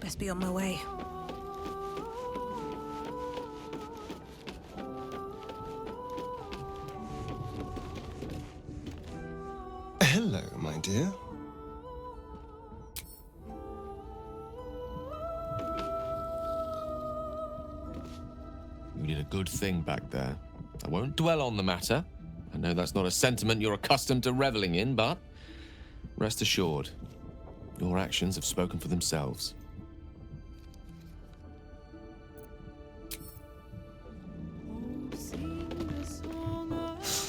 Best be on my way. Hello, my dear. You did a good thing back there. I won't dwell on the matter. I know that's not a sentiment you're accustomed to reveling in, but rest assured, your actions have spoken for themselves.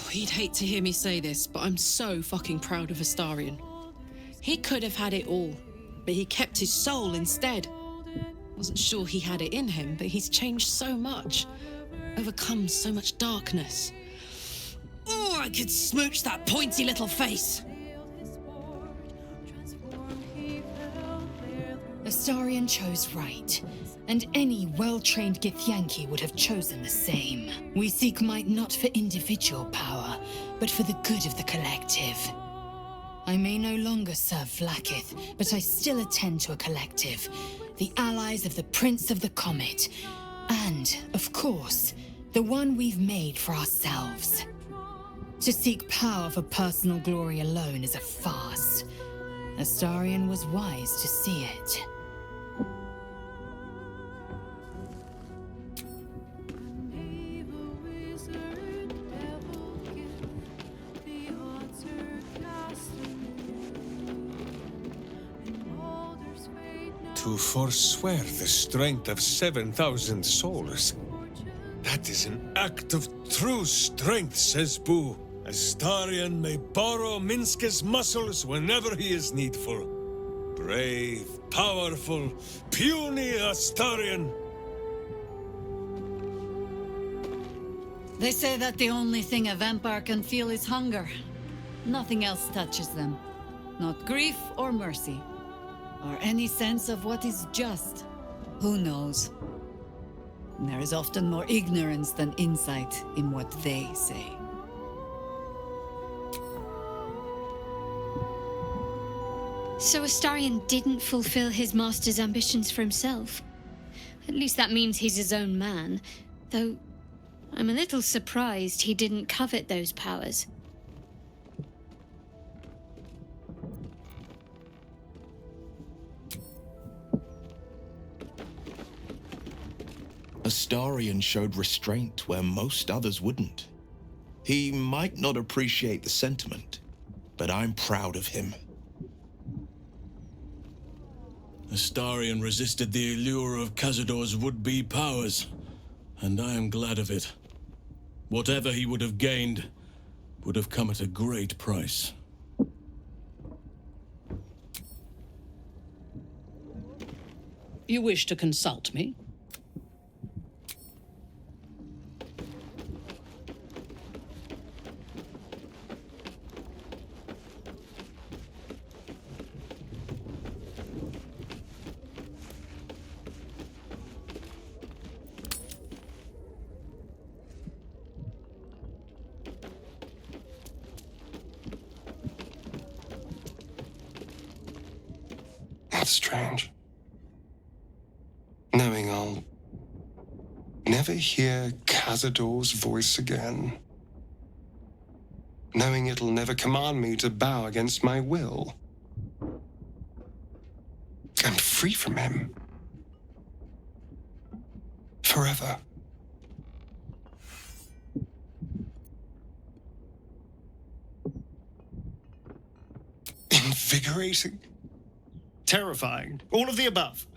He'd hate to hear me say this, but I'm so fucking proud of Astarion. He could have had it all, but he kept his soul instead. Wasn't sure he had it in him, but he's changed so much. Overcome so much darkness. Oh, I could smooch that pointy little face. Astarion chose right, and any well-trained Githyanki would have chosen the same. We seek might not for individual power, but for the good of the collective. I may no longer serve Vlaakith, but I still attend to a collective, the allies of the Prince of the Comet, and, of course, the one we've made for ourselves. To seek power for personal glory alone is a farce. Astarion was wise to see it. To forswear the strength of 7,000 souls. That is an act of true strength, says Boo. Astarion may borrow Minska's muscles whenever he is needful. Brave, powerful, puny Astarion. They say that the only thing a vampire can feel is hunger. Nothing else touches them. Not grief or mercy. Or any sense of what is just. Who knows? There is often more ignorance than insight in what they say. So Astarion didn't fulfill his master's ambitions for himself. At least that means he's his own man, though I'm a little surprised he didn't covet those powers. Astarion showed restraint where most others wouldn't. He might not appreciate the sentiment, but I'm proud of him. Astarion resisted the allure of Cazador's would-be powers, and I am glad of it. Whatever he would have gained would have come at a great price. You wish to consult me? That's strange. Knowing I'll never hear Cazador's voice again. Knowing it'll never command me to bow against my will. I'm free from him. Forever. Invigorating. Terrifying. All of the above.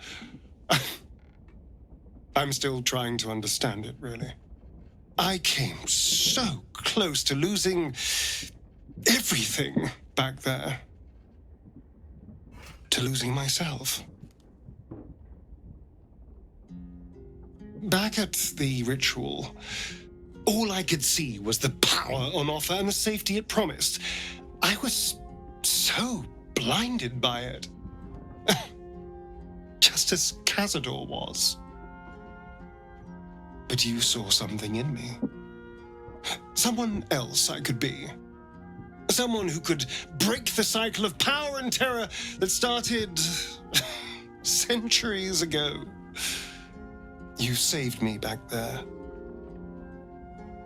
I'm still trying to understand it, really. I came so close to losing everything back there. To losing myself. Back at the ritual, all I could see was the power on offer and the safety it promised. I was so blinded by it. Just as Cazador was. But you saw something in me. Someone else I could be. Someone who could break the cycle of power and terror that started centuries ago. You saved me back there.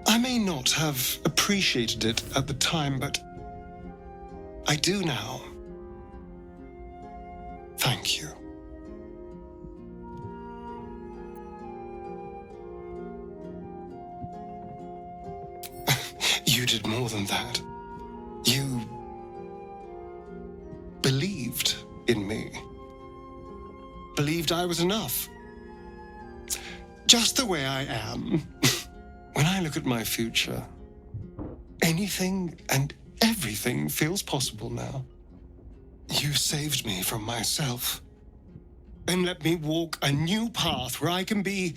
I may not have appreciated it at the time, but I do now. Thank you. You did more than that. You believed in me. Believed I was enough. Just the way I am. When I look at my future, anything and everything feels possible now. You saved me from myself and let me walk a new path where I can be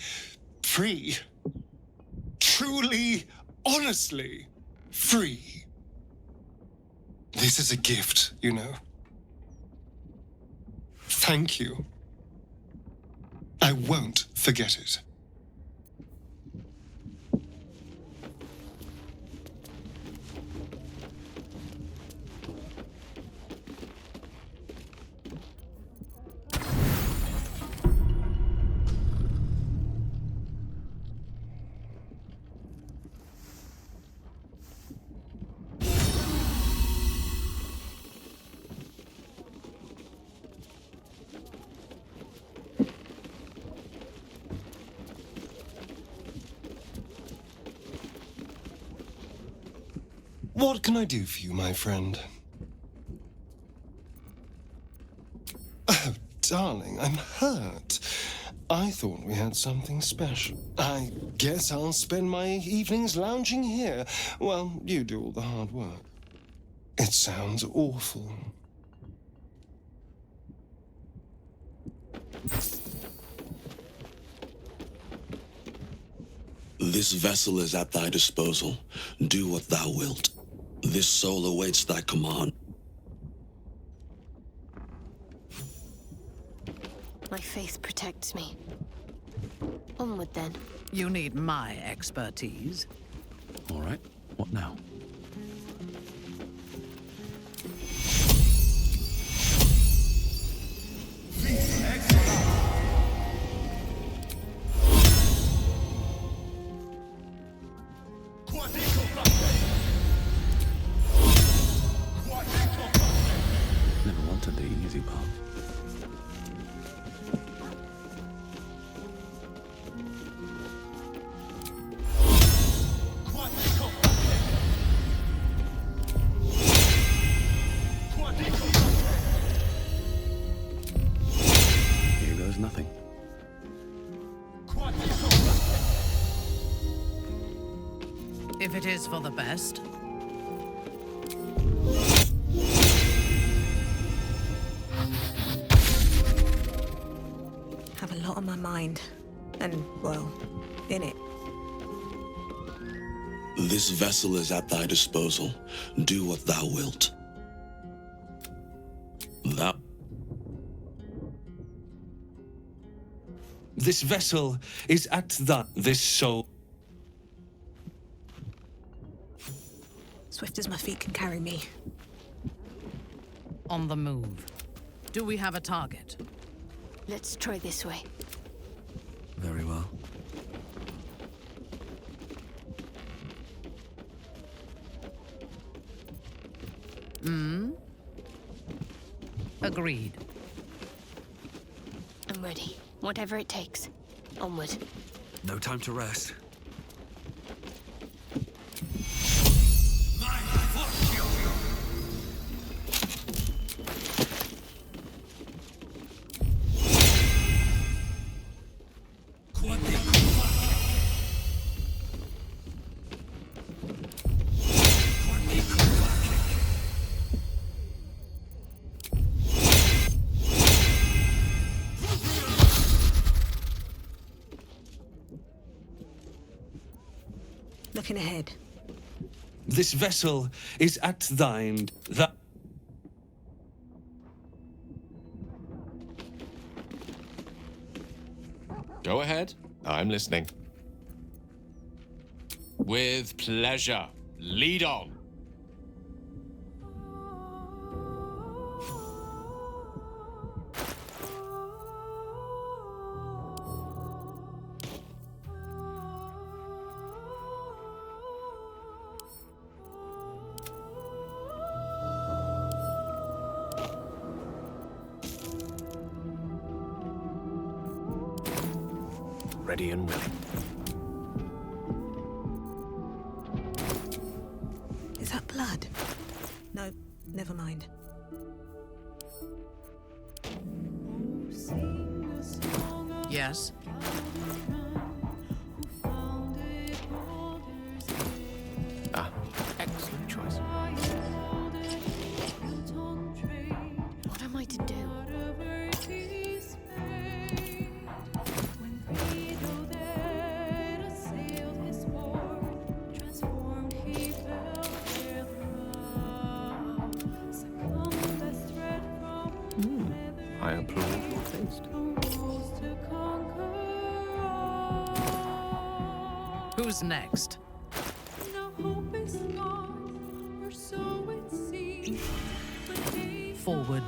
free. Truly, honestly free. This is a gift, you know. Thank you. I won't forget it. What can I do for you, my friend? Oh, darling, I'm hurt. I thought we had something special. I guess I'll spend my evenings lounging here while you do all the hard work. It sounds awful. This vessel is at thy disposal. Do what thou wilt. This soul awaits thy command. My faith protects me. Onward then. You need my expertise. All right, what now? Never wanted the easy path. Here goes nothing. If it is for the best. Have a lot on my mind. And, well, in it. This vessel is at thy disposal. Do what thou wilt. Thou... This vessel is at this soul. Swift as my feet can carry me. On the move. Do we have a target? Let's try this way. Very well. Agreed. I'm ready. Whatever it takes. Onward. No time to rest. Looking ahead. This vessel is at thine. Go ahead. I'm listening. With pleasure. Lead on. ready and willing. Is that blood? No, never mind. Yes? Ah, excellent choice. What am I to do? I applaud your taste. Who's next? Forward.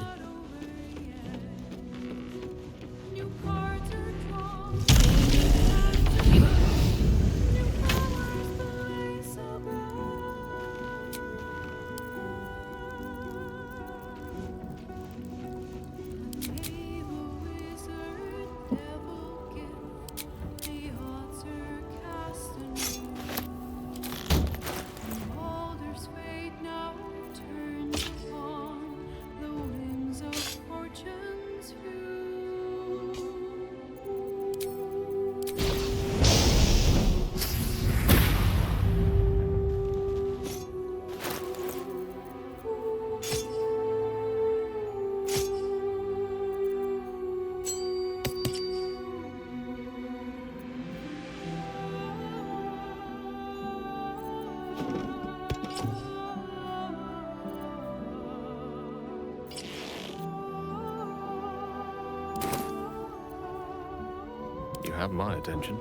You have my attention.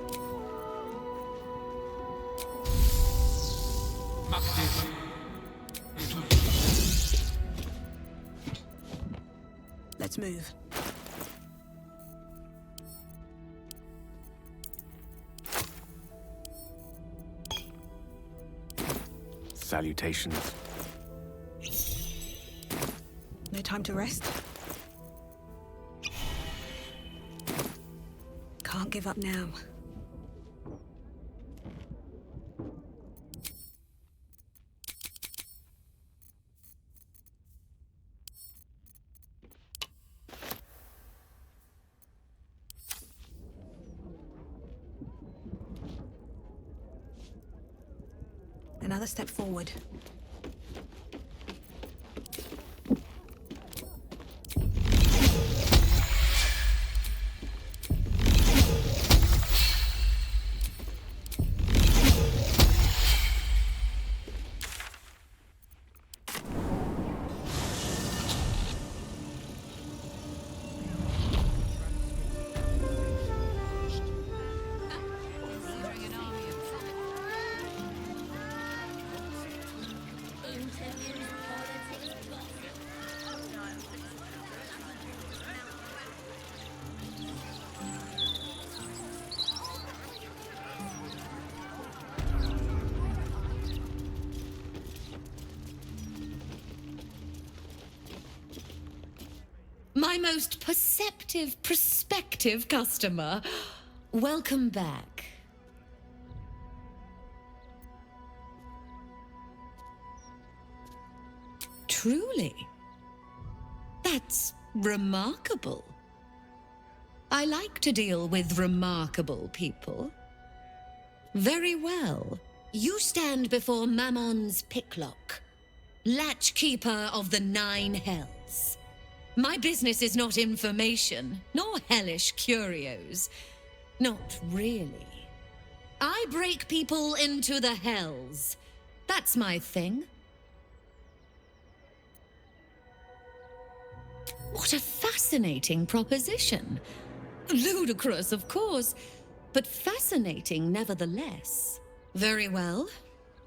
Let's move. Salutations. No time to rest. Can't give up now. Another step forward. My most perceptive, prospective customer. Welcome back. Truly. That's remarkable. I like to deal with remarkable people. Very well. You stand before Mammon's picklock, latchkeeper of the 9 hells. My business is not information, nor hellish curios. Not really. I break people into the hells. That's my thing. What a fascinating proposition. Ludicrous, of course, but fascinating nevertheless. Very well.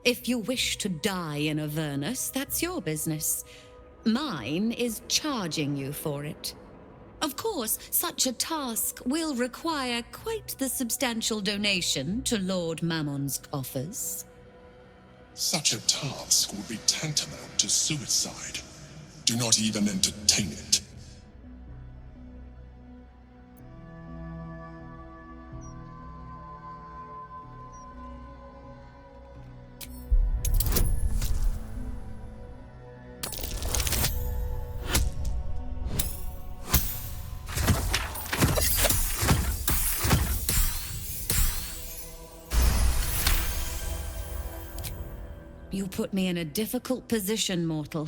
If you wish to die in Avernus, that's your business. Mine is charging you for it. Of course, such a task will require quite the substantial donation to Lord Mammon's coffers. Such a task would be tantamount to suicide. Do not even entertain it. You put me in a difficult position, mortal.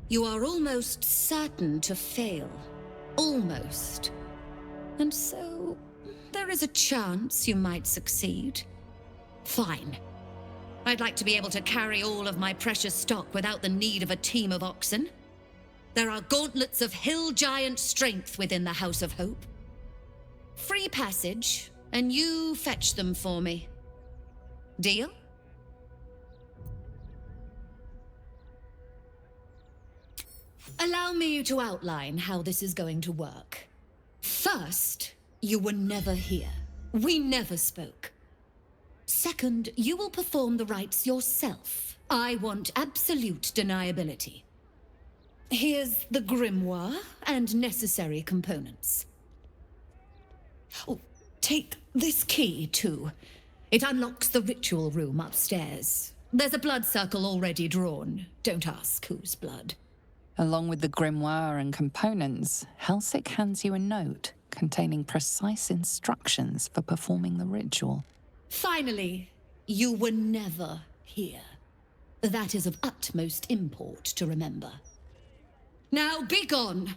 You are almost certain to fail. Almost. And so, there is a chance you might succeed. Fine. I'd like to be able to carry all of my precious stock without the need of a team of oxen. There are gauntlets of hill giant strength within the House of Hope. Free passage, and you fetch them for me. Deal? Allow me to outline how this is going to work. First, you were never here. We never spoke. Second, you will perform the rites yourself. I want absolute deniability. Here's the grimoire and necessary components. Oh, take this key, too. It unlocks the ritual room upstairs. There's a blood circle already drawn. Don't ask whose blood. Along with the grimoire and components, Helsik hands you a note containing precise instructions for performing the ritual. Finally, you were never here. That is of utmost import to remember. Now be gone!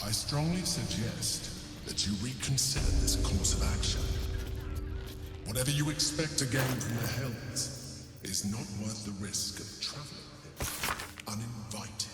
I strongly suggest that you reconsider this course of action. Whatever you expect to gain from the Hells is not worth the risk of traveling uninvited.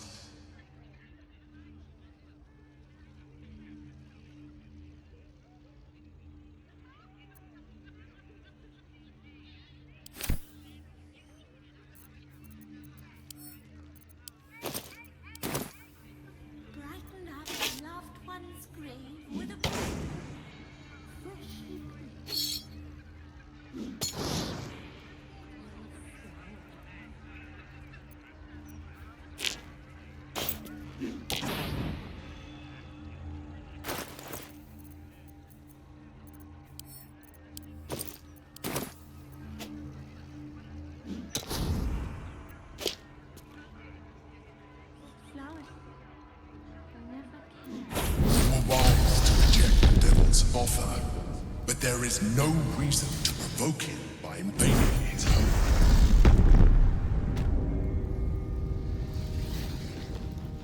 Offer, but there is no reason to provoke him by invading his home.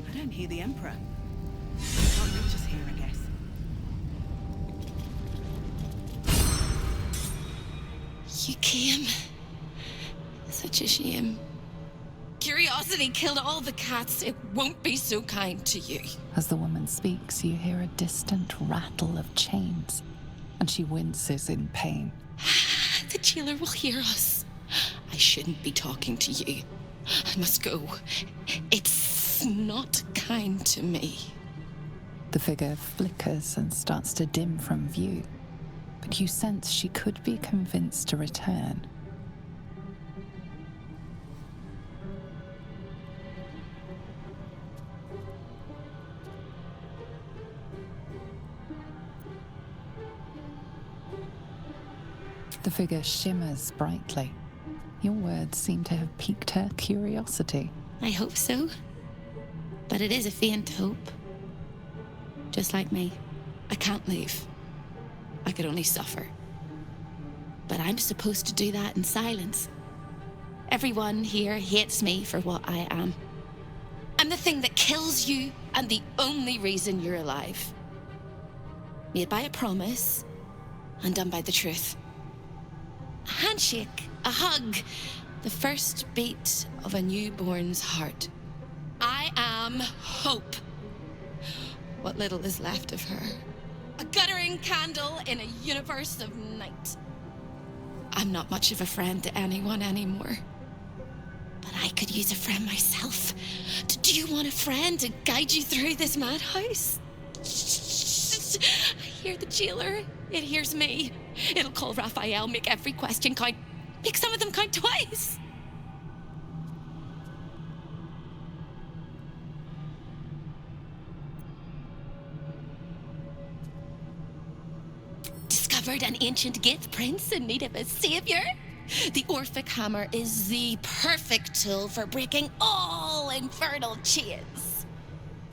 I don't hear the Emperor. Can't reach us here, I guess. You came. Such a shame. Curiosity killed all the cats. It won't be so kind to you. As the woman speaks, you hear a distant rattle of chains, and she winces in pain. The jailer will hear us. I shouldn't be talking to you. I must go. It's not kind to me. The figure flickers and starts to dim from view, but you sense she could be convinced to return. The figure shimmers brightly. Your words seem to have piqued her curiosity. I hope so. But it is a faint hope. Just like me. I can't leave. I could only suffer. But I'm supposed to do that in silence. Everyone here hates me for what I am. I'm the thing that kills you and the only reason you're alive. Made by a promise and done by the truth. A handshake, a hug, the first beat of a newborn's heart. I am hope. What little is left of her. A guttering candle in a universe of night. I'm not much of a friend to anyone anymore. But I could use a friend myself. Do you want a friend to guide you through this madhouse? I hear the jailer. It hears me. It'll call Raphael, make every question count. Make some of them count twice. Discovered an ancient gift prince in need of a savior? The Orphic Hammer is the perfect tool for breaking all infernal chains.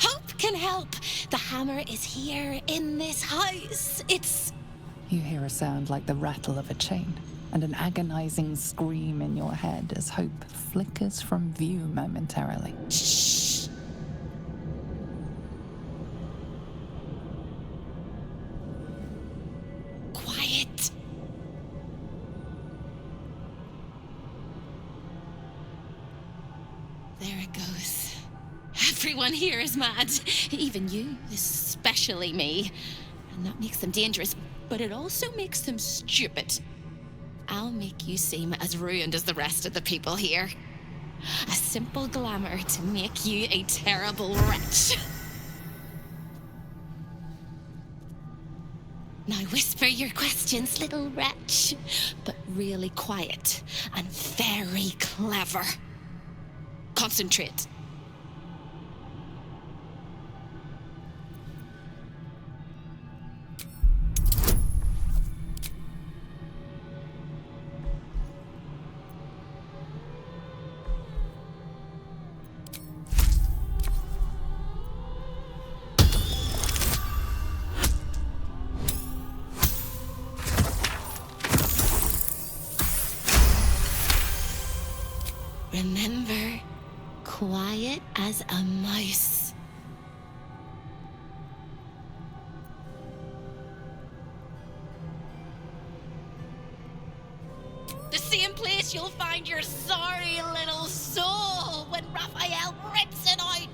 Hope can help. The hammer is here in this house. It's... You hear a sound like the rattle of a chain, and an agonizing scream in your head as hope flickers from view momentarily. Shh. Quiet. There it goes. Everyone here is mad. Even you, especially me. And that makes them dangerous, but it also makes them stupid. I'll make you seem as ruined as the rest of the people here. A simple glamour to make you a terrible wretch. Now whisper your questions, little wretch, but really quiet and very clever. Concentrate. Remember, quiet as a mouse. The same place you'll find your sorry little soul when Raphael rips it out.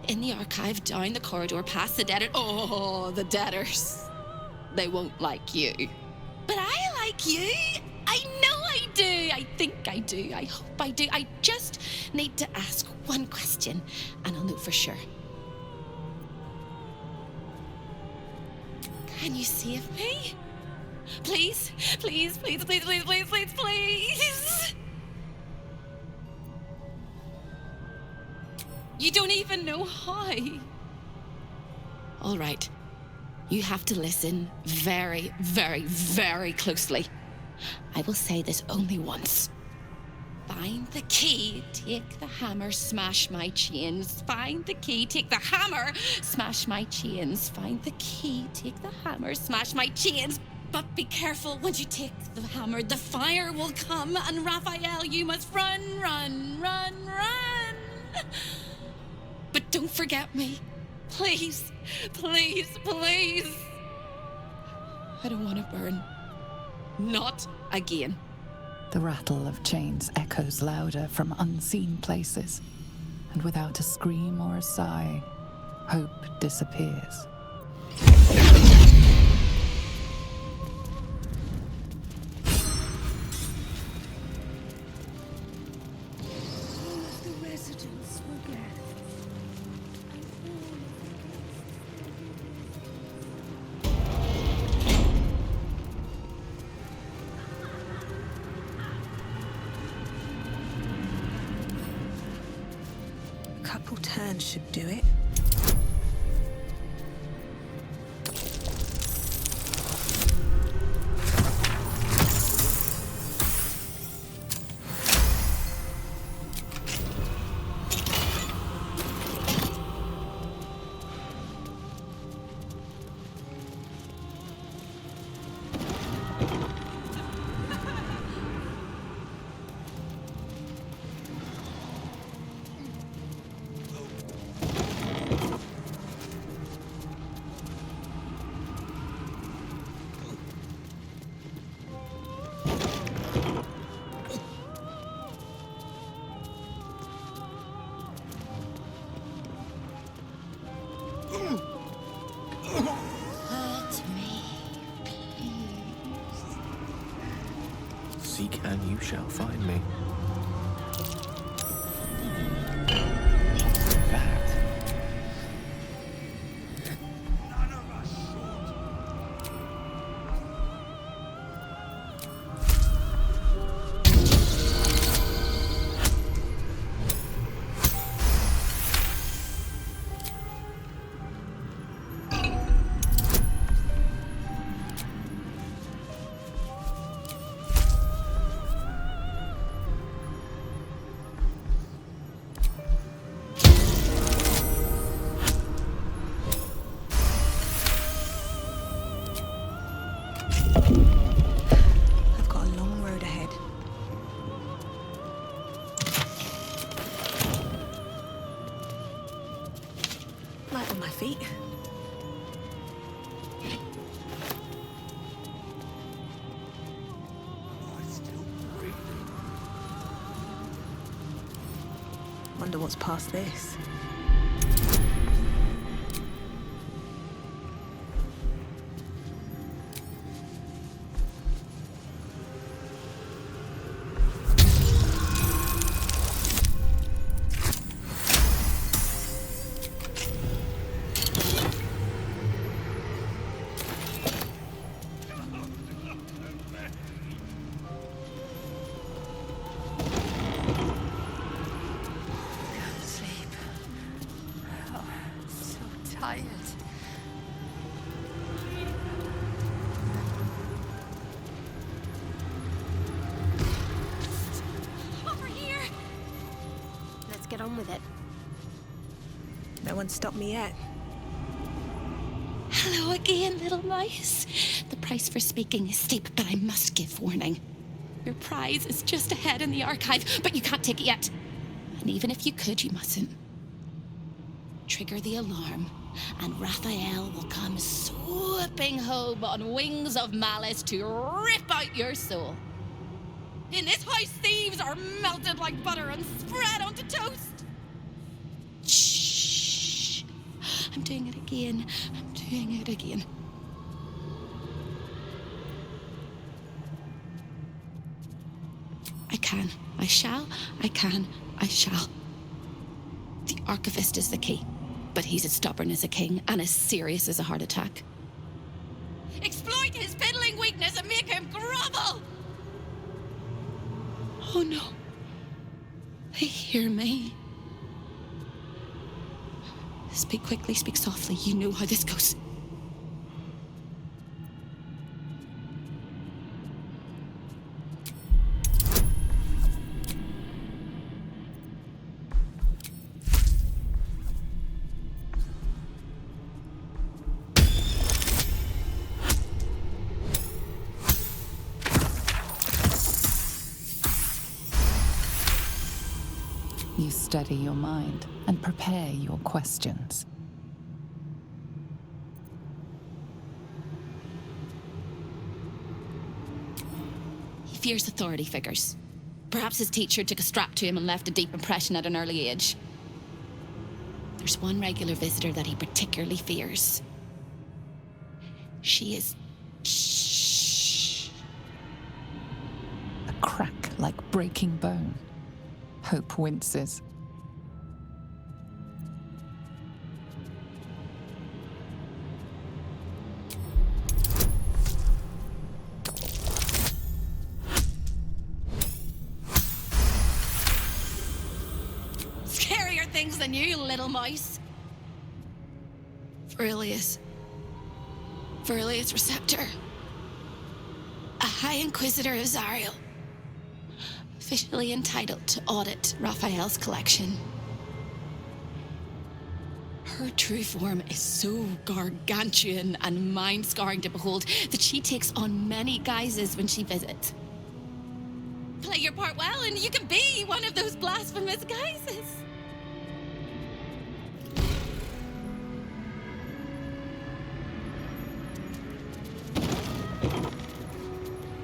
In the archive down the corridor past the debtor. Oh, the debtors. They won't like you. But I like you. I know I do. I think I do. I hope I do. I just need to ask one question, and I'll know for sure. Can you save me? Please? Please, please, please, please, please, please, please. You don't even know how. All right. You have to listen very, very, very closely. I will say this only once. Find the key, take the hammer, smash my chains. Find the key, take the hammer, smash my chains. Find the key, take the hammer, smash my chains. But be careful, once you take the hammer, the fire will come, and Raphael, you must run, run, run, run. But don't forget me. Please, please, please. I don't want to burn. Not again. The rattle of chains echoes louder from unseen places, and without a scream or a sigh, hope disappears. Turns should do it. Seek and you shall find me. Light on my feet. Wonder what's past this. Tired. Over here! Let's get on with it. No one stopped me yet. Hello again, little mice. The price for speaking is steep, but I must give warning. Your prize is just ahead in the archive, but you can't take it yet. And even if you could, you mustn't. Trigger the alarm, and Raphael will come swooping home on wings of malice to rip out your soul. In this house, thieves are melted like butter and spread onto toast. Shh. I'm doing it again. I'm doing it again. I can. I shall. I can. I shall. The archivist is the key. But he's as stubborn as a king and as serious as a heart attack. Exploit his piddling weakness and make him grovel! Oh no. They hear me. Speak quickly, speak softly. You know how this goes. You steady your mind and prepare your questions. He fears authority figures. Perhaps his teacher took a strap to him and left a deep impression at an early age. There's one regular visitor that he particularly fears. She is... Shh. A crack like breaking bone. Hope winces. Scarier things than you, little mice. Verilius Receptor. A High Inquisitor of Zariel. Officially entitled to audit Raphael's collection. Her true form is so gargantuan and mind-scarring to behold that she takes on many guises when she visits. Play your part well and you can be one of those blasphemous guises.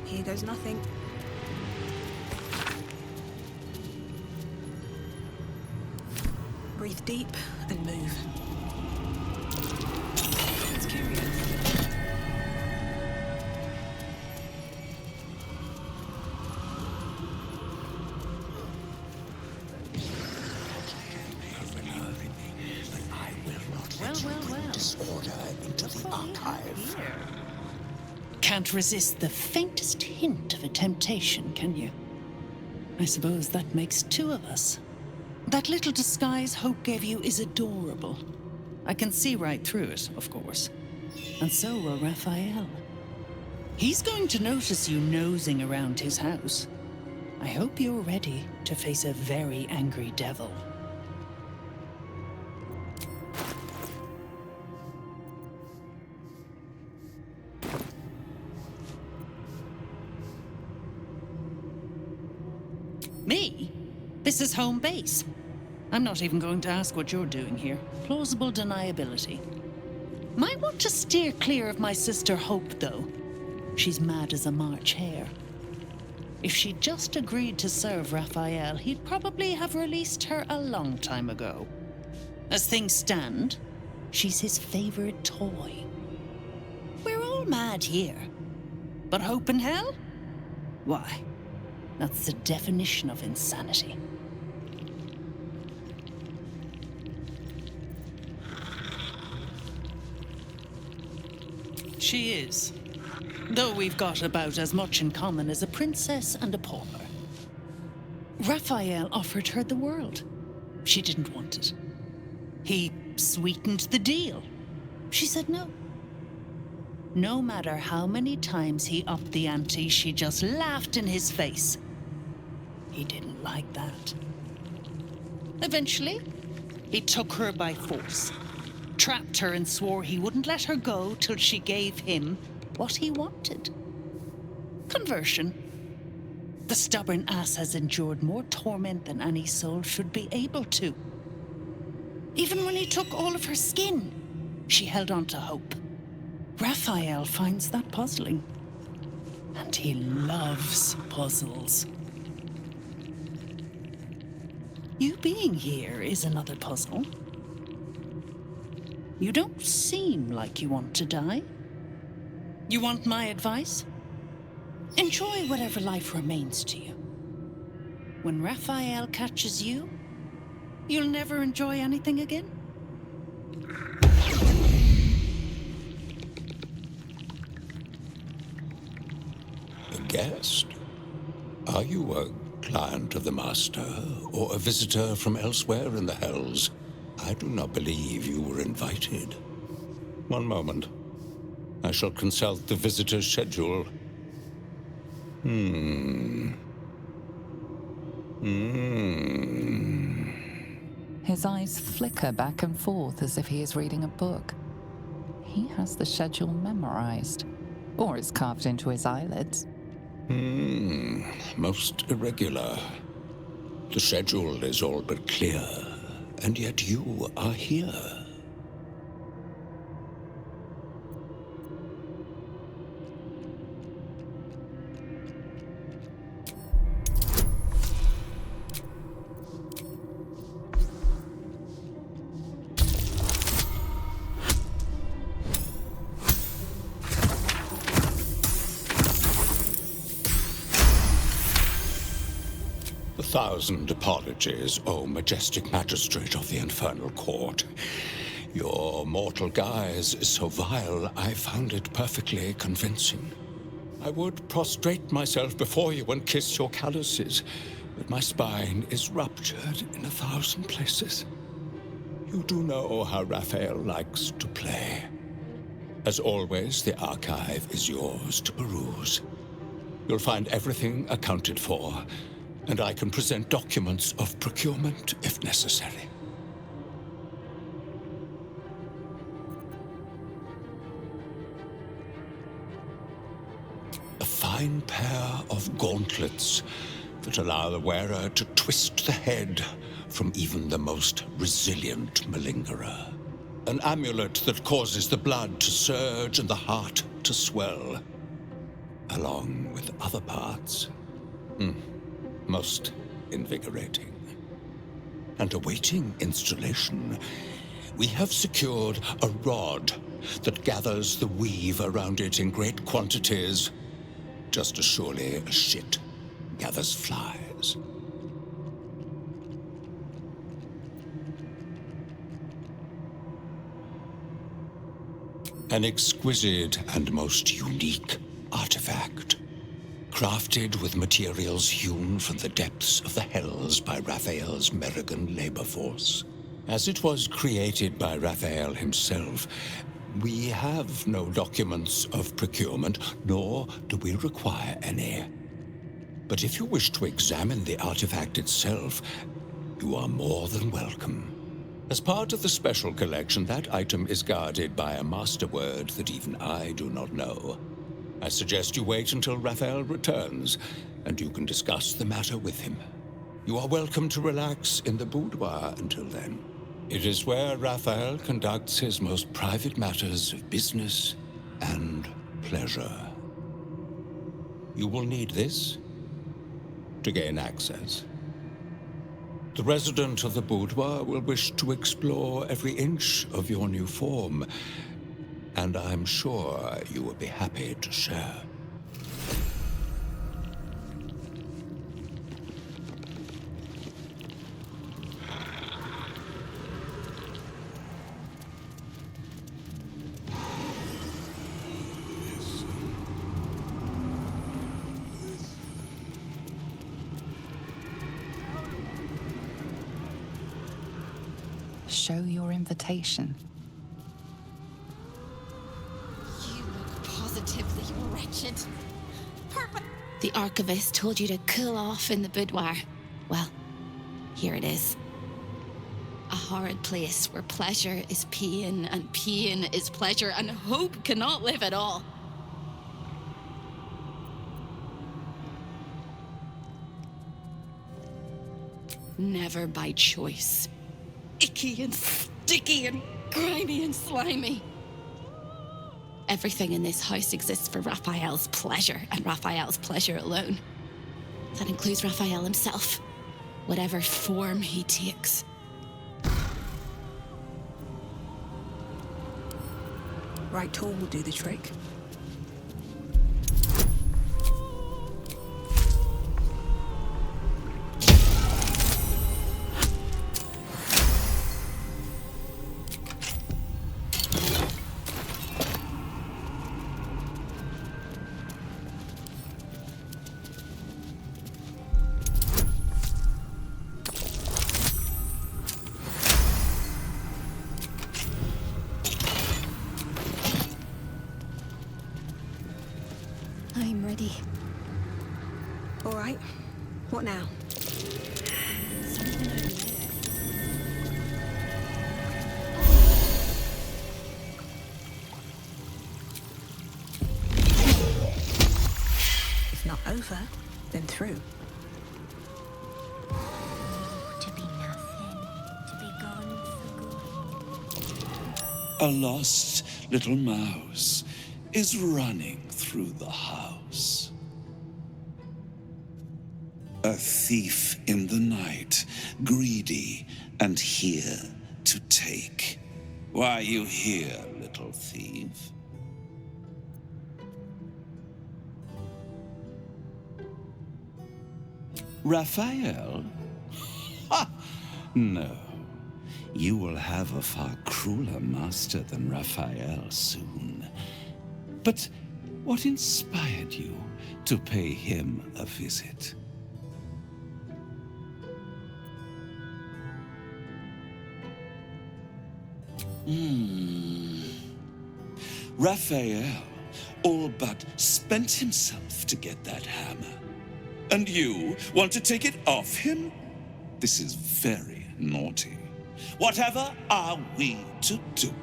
Here goes nothing. Breathe deep and move. It's curious. Well. Disorder into the archive. Can't resist the faintest hint of a temptation, can you? I suppose that makes two of us. That little disguise Hope gave you is adorable. I can see right through it, of course. And so will Raphael. He's going to notice you nosing around his house. I hope you're ready to face a very angry devil. Me? This is home base. I'm not even going to ask what you're doing here. Plausible deniability. Might want to steer clear of my sister Hope, though. She's mad as a March hare. If she'd just agreed to serve Raphael, he'd probably have released her a long time ago. As things stand, she's his favorite toy. We're all mad here. But Hope in hell? Why, that's the definition of insanity. She is. Though we've got about as much in common as a princess and a pauper. Raphael offered her the world. She didn't want it. He sweetened the deal. She said no. No matter how many times he upped the ante, she just laughed in his face. He didn't like that. Eventually, he took her by force, trapped her and swore he wouldn't let her go till she gave him what he wanted. Conversion. The stubborn ass has endured more torment than any soul should be able to. Even when he took all of her skin, she held on to hope. Raphael finds that puzzling. And he loves puzzles. You being here is another puzzle. You don't seem like you want to die. You want my advice? Enjoy whatever life remains to you. When Raphael catches you, you'll never enjoy anything again? A guest? Are you a client of the Master, or a visitor from elsewhere in the Hells? I do not believe you were invited. One moment. I shall consult the visitor's schedule. His eyes flicker back and forth as if he is reading a book. He has the schedule memorized, or it's carved into his eyelids. Most irregular. The schedule is all but clear, and yet you are here. Thousand apologies, O majestic magistrate of the Infernal Court. Your mortal guise is so vile, I found it perfectly convincing. I would prostrate myself before you and kiss your calluses, but my spine is ruptured in 1,000 places. You do know how Raphael likes to play. As always, the archive is yours to peruse. You'll find everything accounted for, and I can present documents of procurement if necessary. A fine pair of gauntlets that allow the wearer to twist the head from even the most resilient malingerer. An amulet that causes the blood to surge and the heart to swell, along with other parts. Most invigorating. And awaiting installation, we have secured a rod that gathers the weave around it in great quantities, just as surely as shit gathers flies. An exquisite and most unique artifact, crafted with materials hewn from the depths of the Hells by Raphael's Merrigan labor force. As it was created by Raphael himself, we have no documents of procurement, nor do we require any. But if you wish to examine the artifact itself, you are more than welcome. As part of the special collection, that item is guarded by a master word that even I do not know. I suggest you wait until Raphael returns, and you can discuss the matter with him. You are welcome to relax in the boudoir until then. It is where Raphael conducts his most private matters of business and pleasure. You will need this to gain access. The resident of the boudoir will wish to explore every inch of your new form, and I'm sure you will be happy to share. Show your invitation. You look positively wretched. The archivist told you to cool off in the boudoir. Well, here it is. A horrid place where pleasure is pain, and pain is pleasure, and hope cannot live at all. Never by choice. Icky and sticky and grimy and slimy. Everything in this house exists for Raphael's pleasure, and Raphael's pleasure alone. That includes Raphael himself, whatever form he takes. Right tool will do the trick. I'm ready. All right. What now? Something over there. If not over, then through. To be nothing, to be gone for good. A lost little mouse is running through the house. A thief in the night, greedy and here to take. Why are you here, little thief? Raphael? Ha! No. You will have a far crueler master than Raphael soon. But what inspired you to pay him a visit? Raphael all but spent himself to get that hammer. And you want to take it off him? This is very naughty. Whatever are we to do?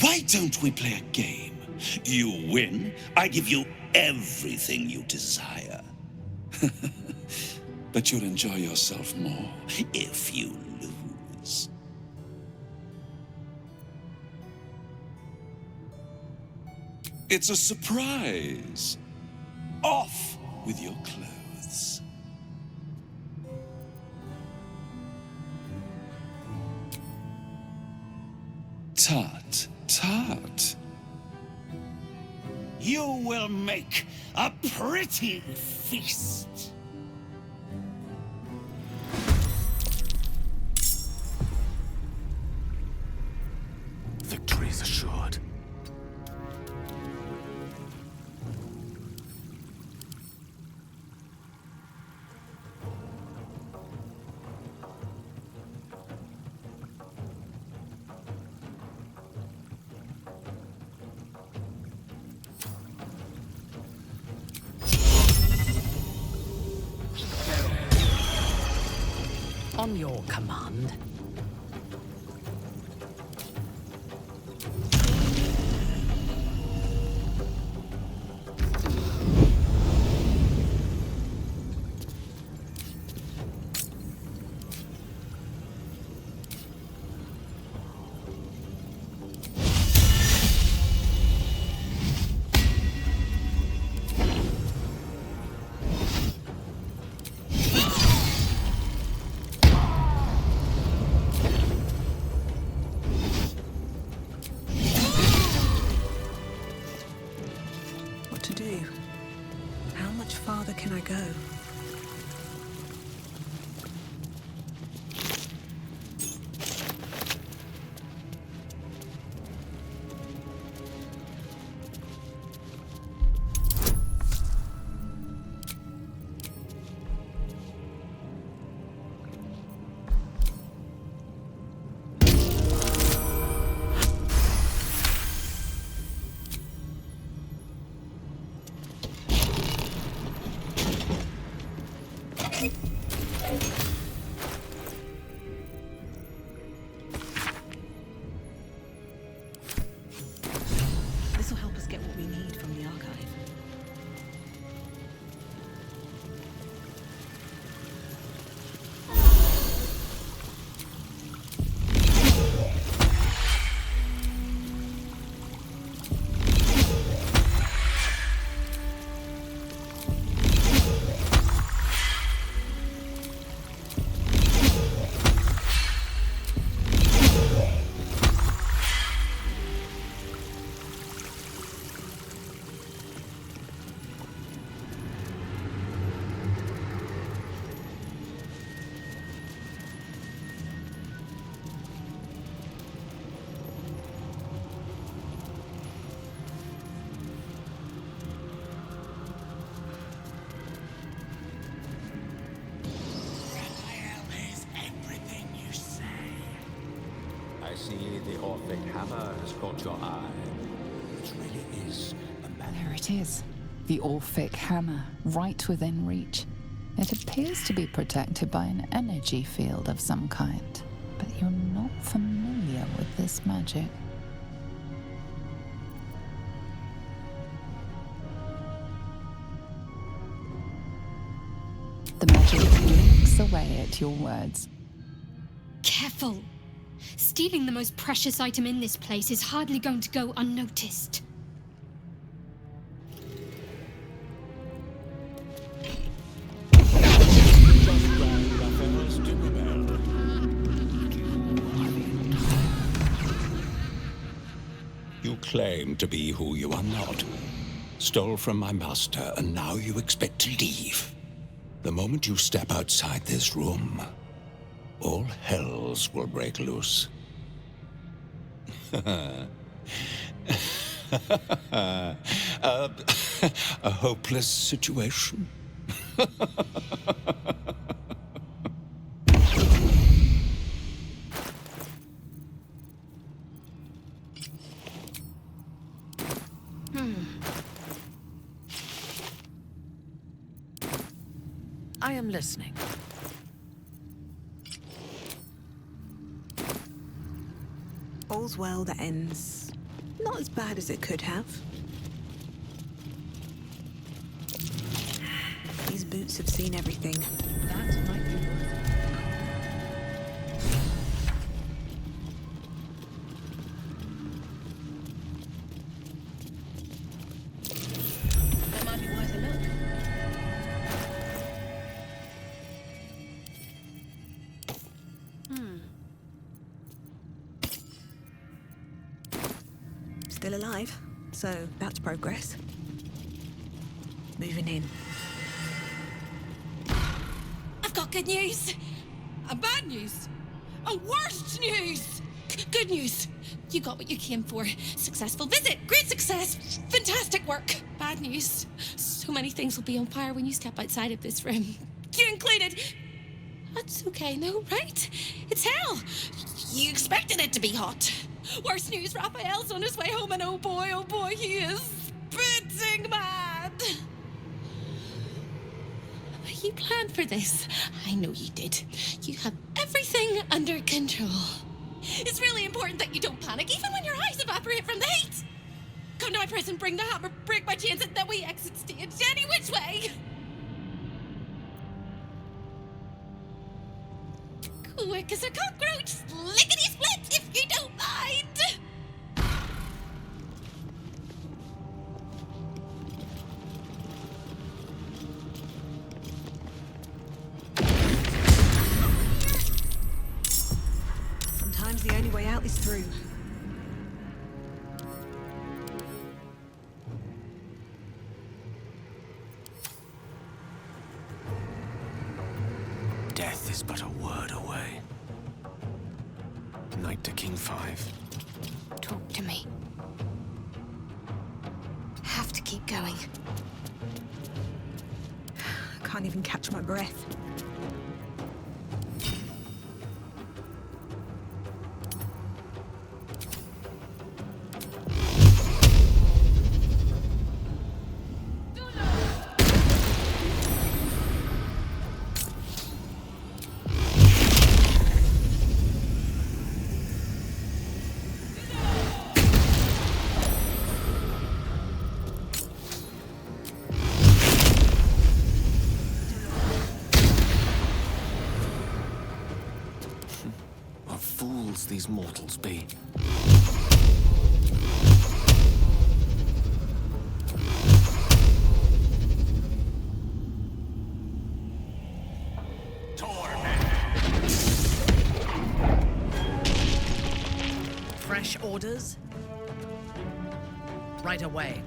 Why don't we play a game? You win, I give you everything you desire. But you'll enjoy yourself more if you lose. It's a surprise. Off with your clothes. Tut, tut. You will make a pretty feast. Victory is assured. On your command. can I go? This will help us get what we need from the archive. I see the Orphic hammer has caught your eye. It really is a There it is. The Orphic hammer, right within reach. It appears to be protected by an energy field of some kind, but you're not familiar with this magic. The magic blinks away at your words. Careful! Stealing the most precious item in this place is hardly going to go unnoticed. You claim to be who you are not. Stole from my master, and now you expect to leave. The moment you step outside this room, all hells will break loose. A hopeless situation? I am listening. All's well that ends not as bad as it could have. These boots have seen everything. That might be worth it. That might be worth a look. Still alive, so that's progress. Moving in. I've got good news. And bad news. And worst news. Good news. You got what you came for. Successful visit. Great success. Fantastic work. Bad news. So many things will be on fire when you step outside of this room. You included. That's okay, no, right? It's hell. You expected it to be hot. Worst news, Raphael's on his way home, and oh boy, he is spitting mad. You planned for this. I know you did. You have everything under control. It's really important that you don't panic, even when your eyes evaporate from the heat. Come to my prison, bring the hammer, break my chains, and then we exit stage any which way. Quick as a cockroach, lickety-split, if you don't mind. Sometimes the only way out is through. is but a word away. Knight to King 5. Talk to me. Have to keep going. I can't even catch my breath. These mortals be. Fresh orders? Right away.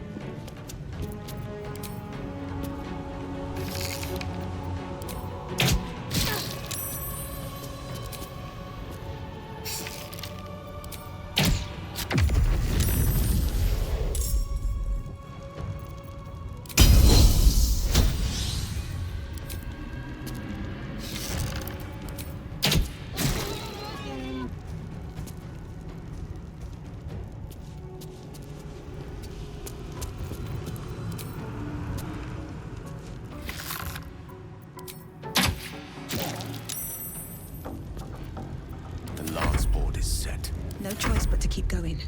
No choice but to keep going.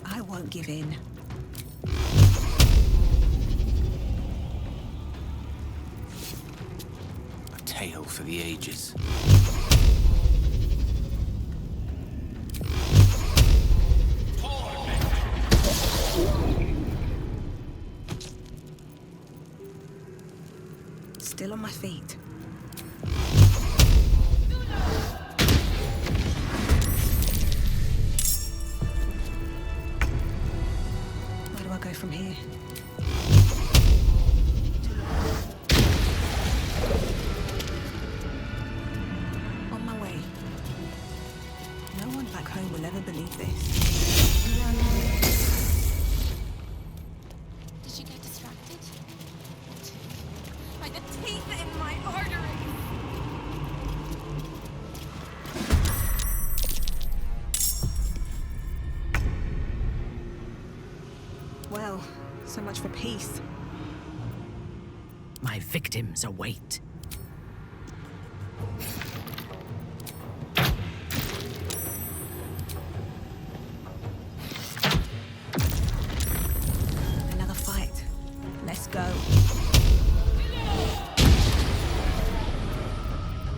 I won't give in. Tale for the ages. Still on my feet. Where do I go from here? Home will never believe this. Did she get distracted? By the teeth in my arteries! Well, so much for peace. My victims await.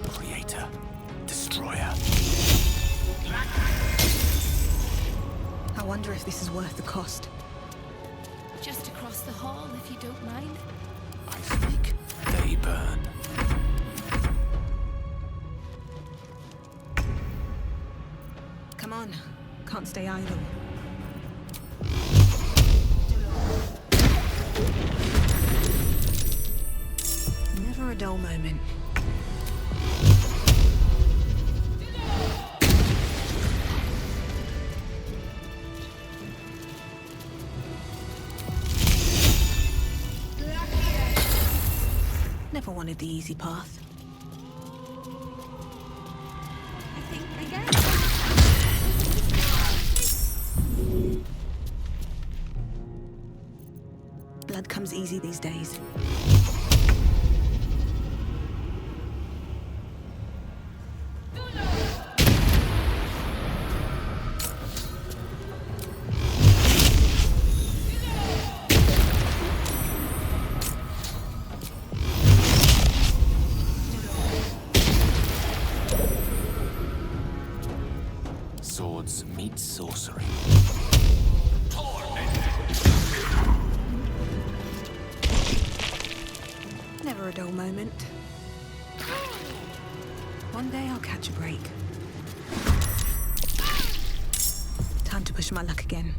Creator, destroyer. I wonder if this is worth the cost. Just across the hall, if you don't mind. I speak, they burn. Come on, can't stay idle. Never a dull moment. Never wanted the easy path. I think I get it. Blood comes easy these days. dull moment. One day I'll catch a break. Time to push my luck again.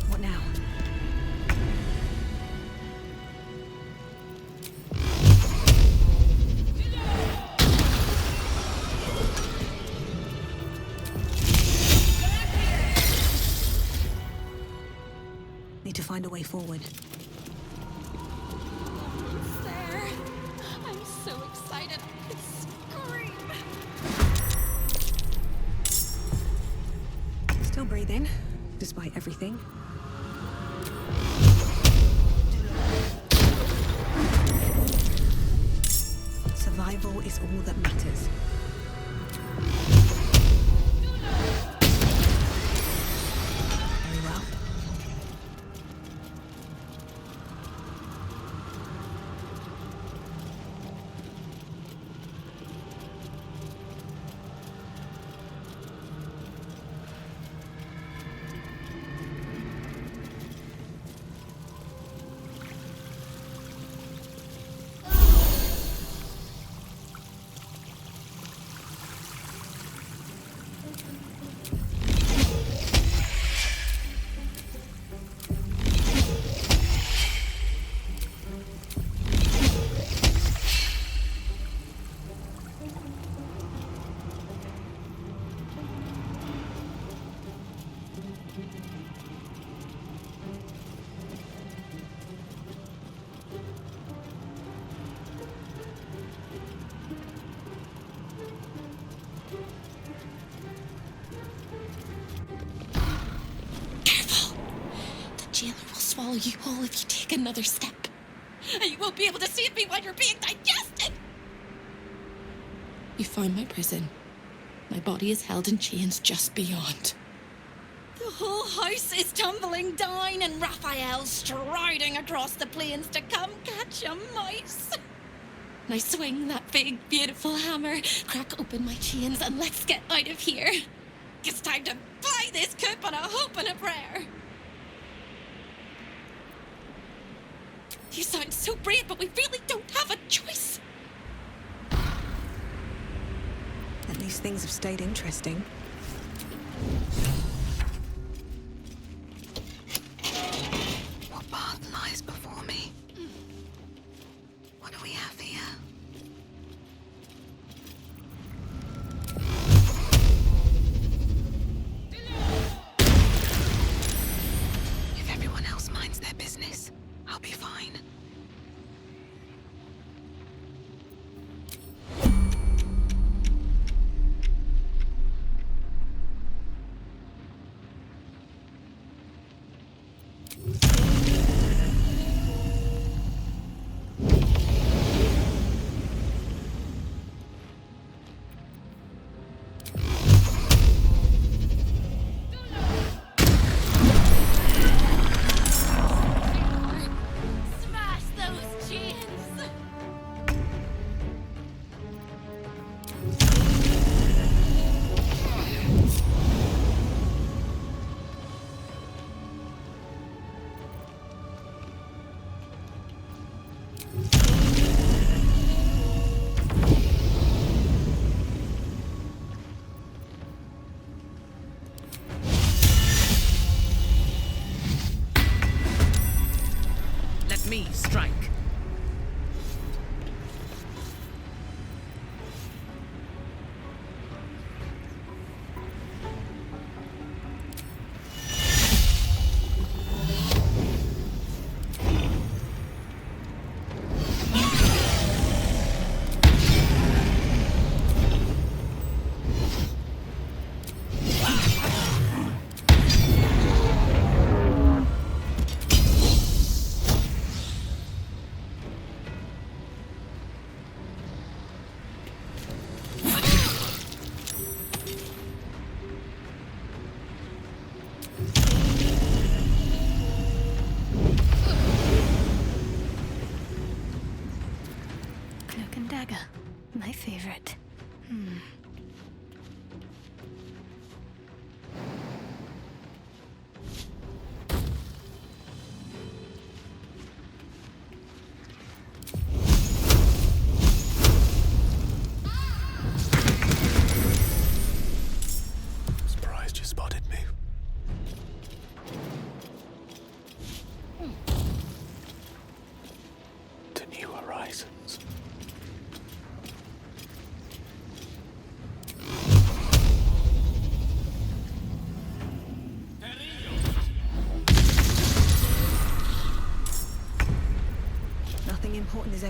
What now? Need to find a way forward. There. I'm so excited. I could scream. Still breathing, despite everything. Survival is all that matters. Very well. Jailer will swallow you whole if you take another step. And you won't be able to save me while you're being digested! You found my prison. My body is held in chains just beyond. The whole house is tumbling down and Raphael's striding across the plains to come catch a mouse. Now swing that big, beautiful hammer, crack open my chains, and let's get out of here. It's time to buy this coop on a hope and a prayer. You sound so brave, but we really don't have a choice. At least things have stayed interesting. What path lies before me? What do we have here? If everyone else minds their business, I'll be fine. Me strike. My favorite.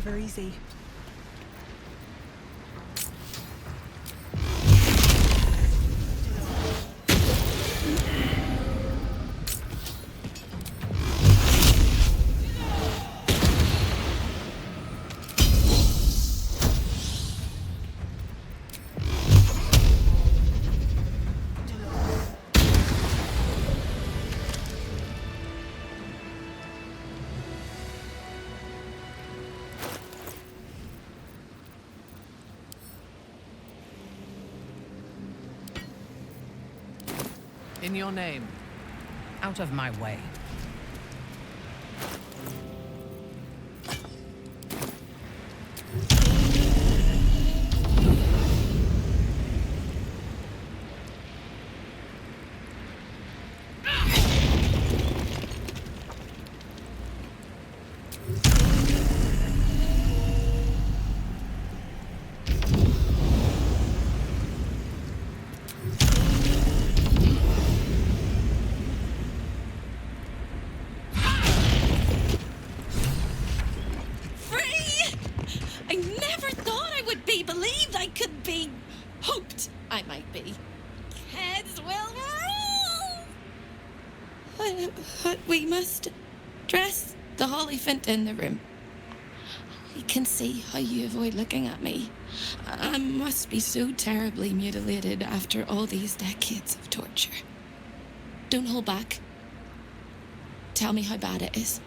never easy. In your name. Out of my way. I might be. Heads will roll! But we must dress the Hollyphant in the room. I can see how you avoid looking at me. I must be so terribly mutilated after all these decades of torture. Don't hold back. Tell me how bad it is.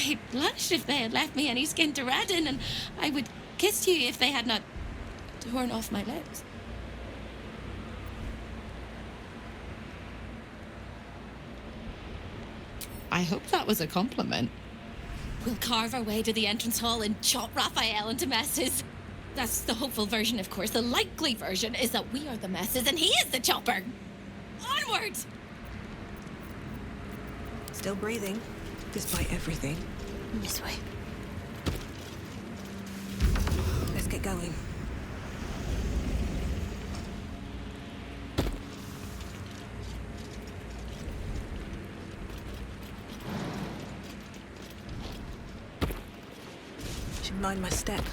I'd blush if they had left me any skin to redden, and I would kiss you if they had not torn off my lips. I hope that was a compliment. We'll carve our way to the entrance hall and chop Raphael into messes. That's the hopeful version, of course. The likely version is that we are the messes and he is the chopper. Onwards! Still breathing, despite everything. This way. Let's get going. Should mind my step.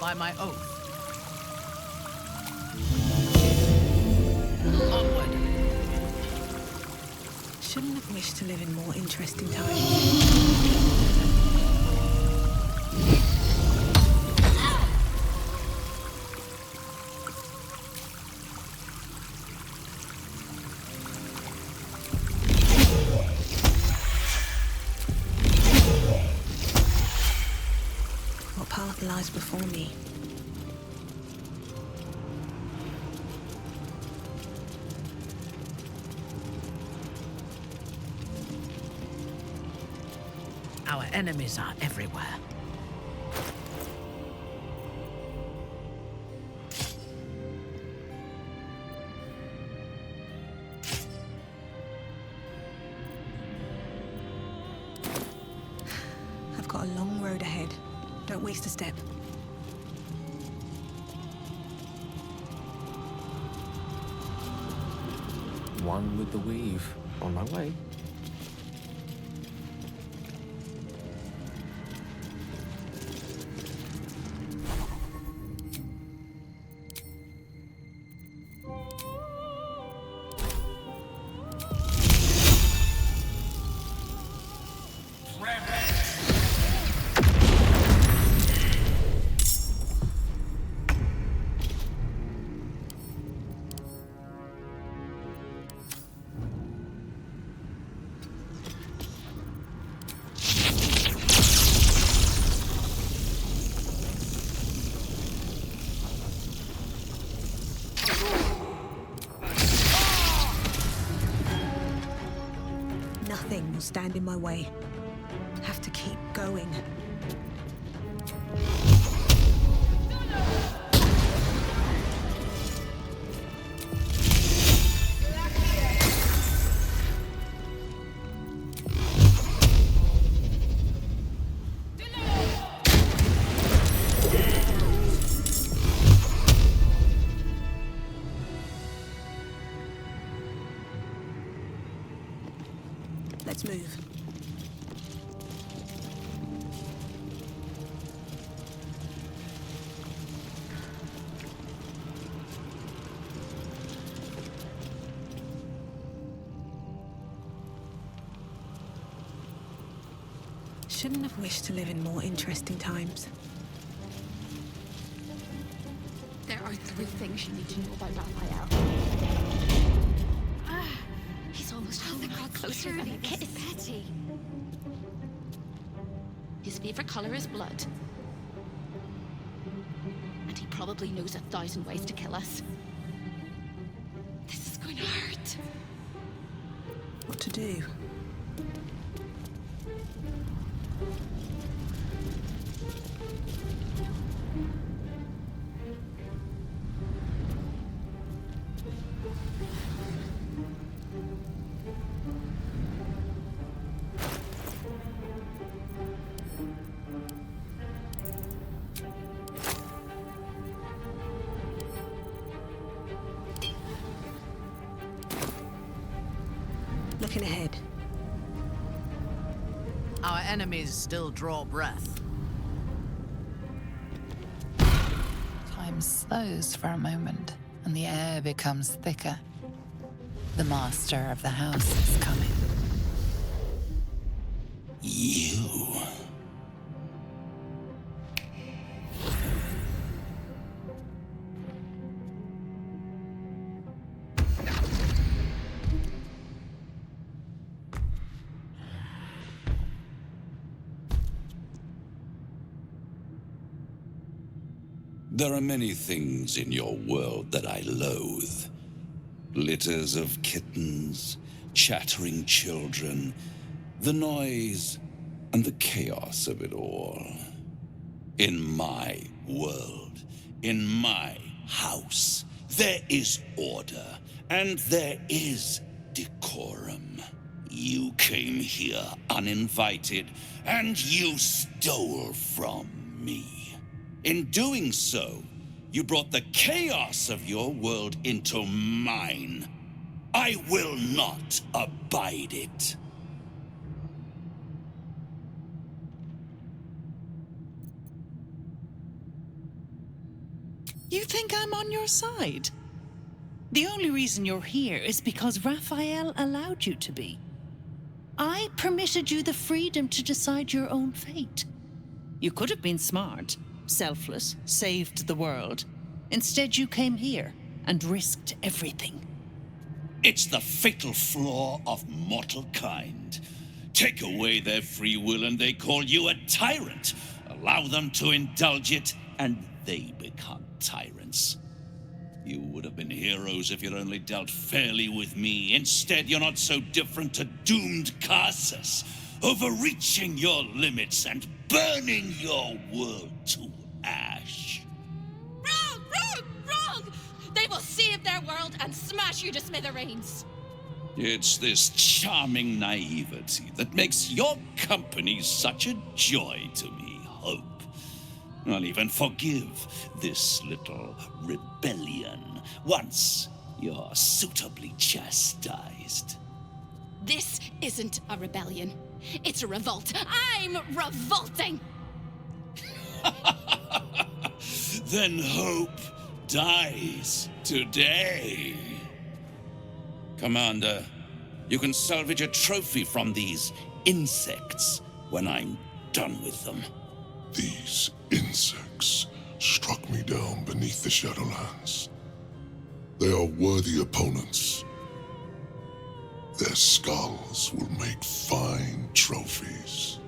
By my oath. Shouldn't have wished to live in more interesting times. What path lies before me? Our enemies are everywhere. I've got a long road ahead. Don't waste a step. One with the weave. On my way. Nothing will stand in my way. Have to keep going. Let's move. Shouldn't have wished to live in more interesting times. There are 3 things you need to know about Raphael. He's almost a whole lot closer than a kid. Petty. His favorite color is blood. And he probably knows 1,000 ways to kill us. This is going to hurt. What to do? Looking ahead. Our enemies still draw breath. Time slows for a moment, and the air becomes thicker. The master of the house is coming. You. There are many things in your world that I loathe. Litters of kittens, chattering children, the noise and the chaos of it all. In my world, in my house, there is order and there is decorum. You came here uninvited and you stole from me. In doing so, you brought the chaos of your world into mine. I will not abide it. You think I'm on your side? The only reason you're here is because Raphael allowed you to be. I permitted you the freedom to decide your own fate. You could have been smart, selfless, saved the world. Instead, you came here and risked everything. It's the fatal flaw of mortal kind. Take away their free will and they call you a tyrant. Allow them to indulge it and they become tyrants. You would have been heroes if you'd only dealt fairly with me. Instead, you're not so different to doomed Carsus, overreaching your limits and burning your world to ash. Wrong! Wrong! Wrong! They will save their world and smash you to smithereens. It's this charming naivety that makes your company such a joy to me, Hope. I'll even forgive this little rebellion once you're suitably chastised. This isn't a rebellion. It's a revolt. I'm revolting! Then Hope dies today. Commander, you can salvage a trophy from these insects when I'm done with them. These insects struck me down beneath the Shadowlands. They are worthy opponents. Their skulls will make fine trophies.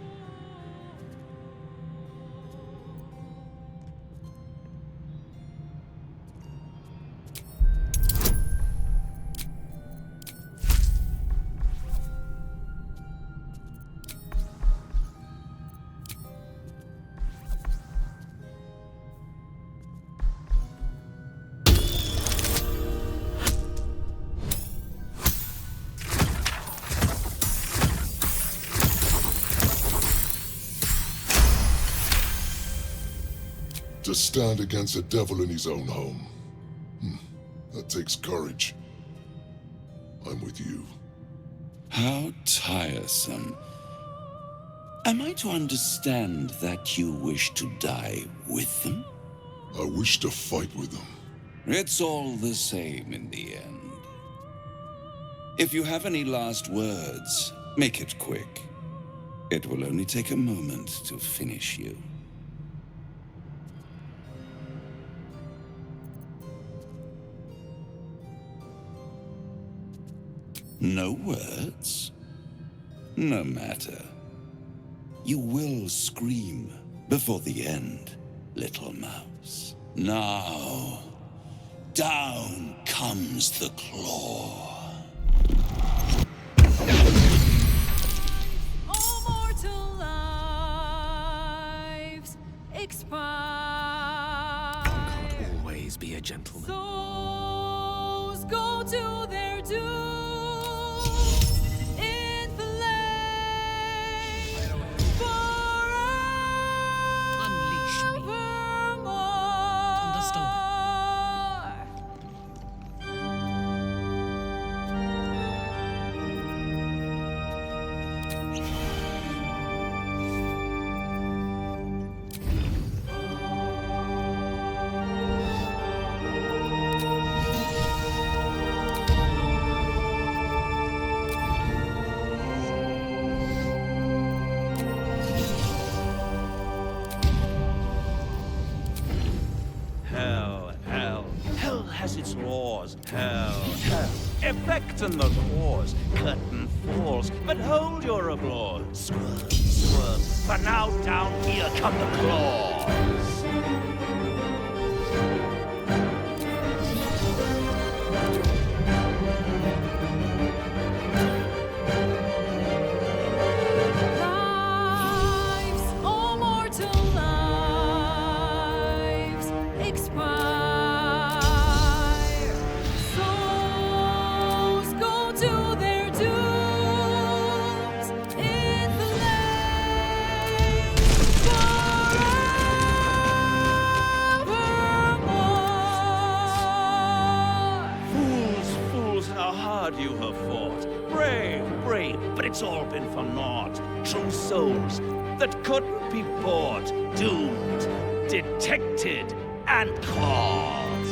To stand against a devil in his own home. That takes courage. I'm with you. How tiresome. Am I to understand that you wish to die with them? I wish to fight with them. It's all the same in the end. If you have any last words, make it quick. It will only take a moment to finish you. No words? No matter. You will scream before the end, little mouse. Now, down comes the claw. All mortal lives expire. One can't always be a gentleman. Souls go to their doom. Its laws, hell, effect and the cause, curtain falls, but hold your applause. Swerve, swerve, for now down here come the claws. You have fought. Brave, brave, but it's all been for naught. True souls that couldn't be bought. Doomed, detected, and caught.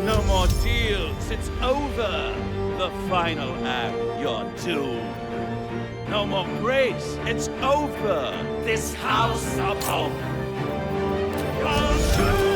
No more deals, it's over. The final act, you're doomed. No more grace, it's over. This house of hope. Baldur!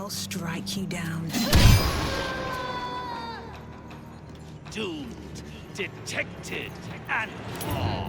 I'll strike you down. Doomed, detected, and lost.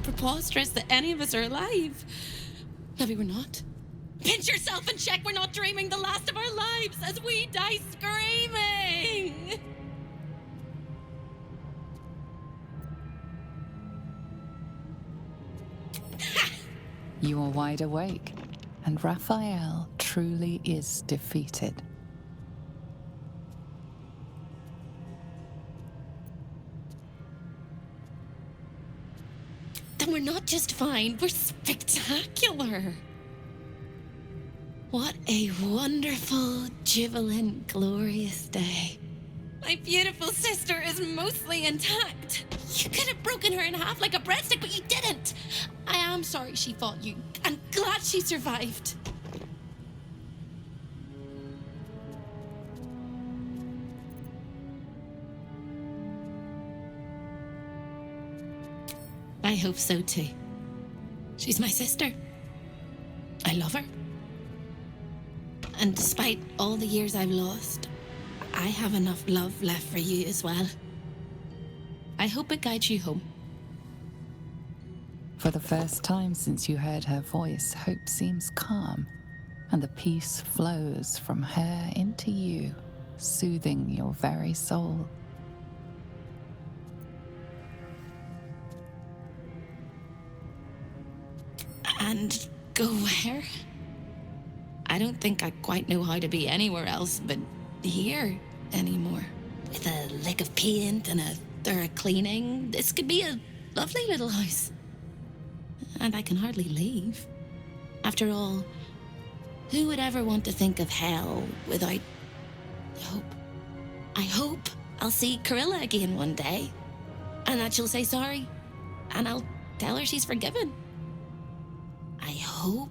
Preposterous that any of us are alive. Maybe we're not. Pinch yourself and check we're not dreaming the last of our lives as we die screaming. You are wide awake, and Raphael truly is defeated. Then we're not just fine, we're spectacular. What a wonderful, jubilant, glorious day. My beautiful sister is mostly intact. You could have broken her in half like a breadstick, but you didn't. I am sorry she fought you. I'm glad she survived. I hope so too. She's my sister. I love her. And despite all the years I've lost, I have enough love left for you as well. I hope it guides you home. For the first time since you heard her voice, Hope seems calm, and the peace flows from her into you, soothing your very soul. And go where? I don't think I quite know how to be anywhere else but here anymore. With a lick of paint and a thorough cleaning, this could be a lovely little house. And I can hardly leave. After all, Who would ever want to think of hell without hope? I hope I'll see Corilla again one day, and that she'll say sorry, and I'll tell her she's forgiven. I hope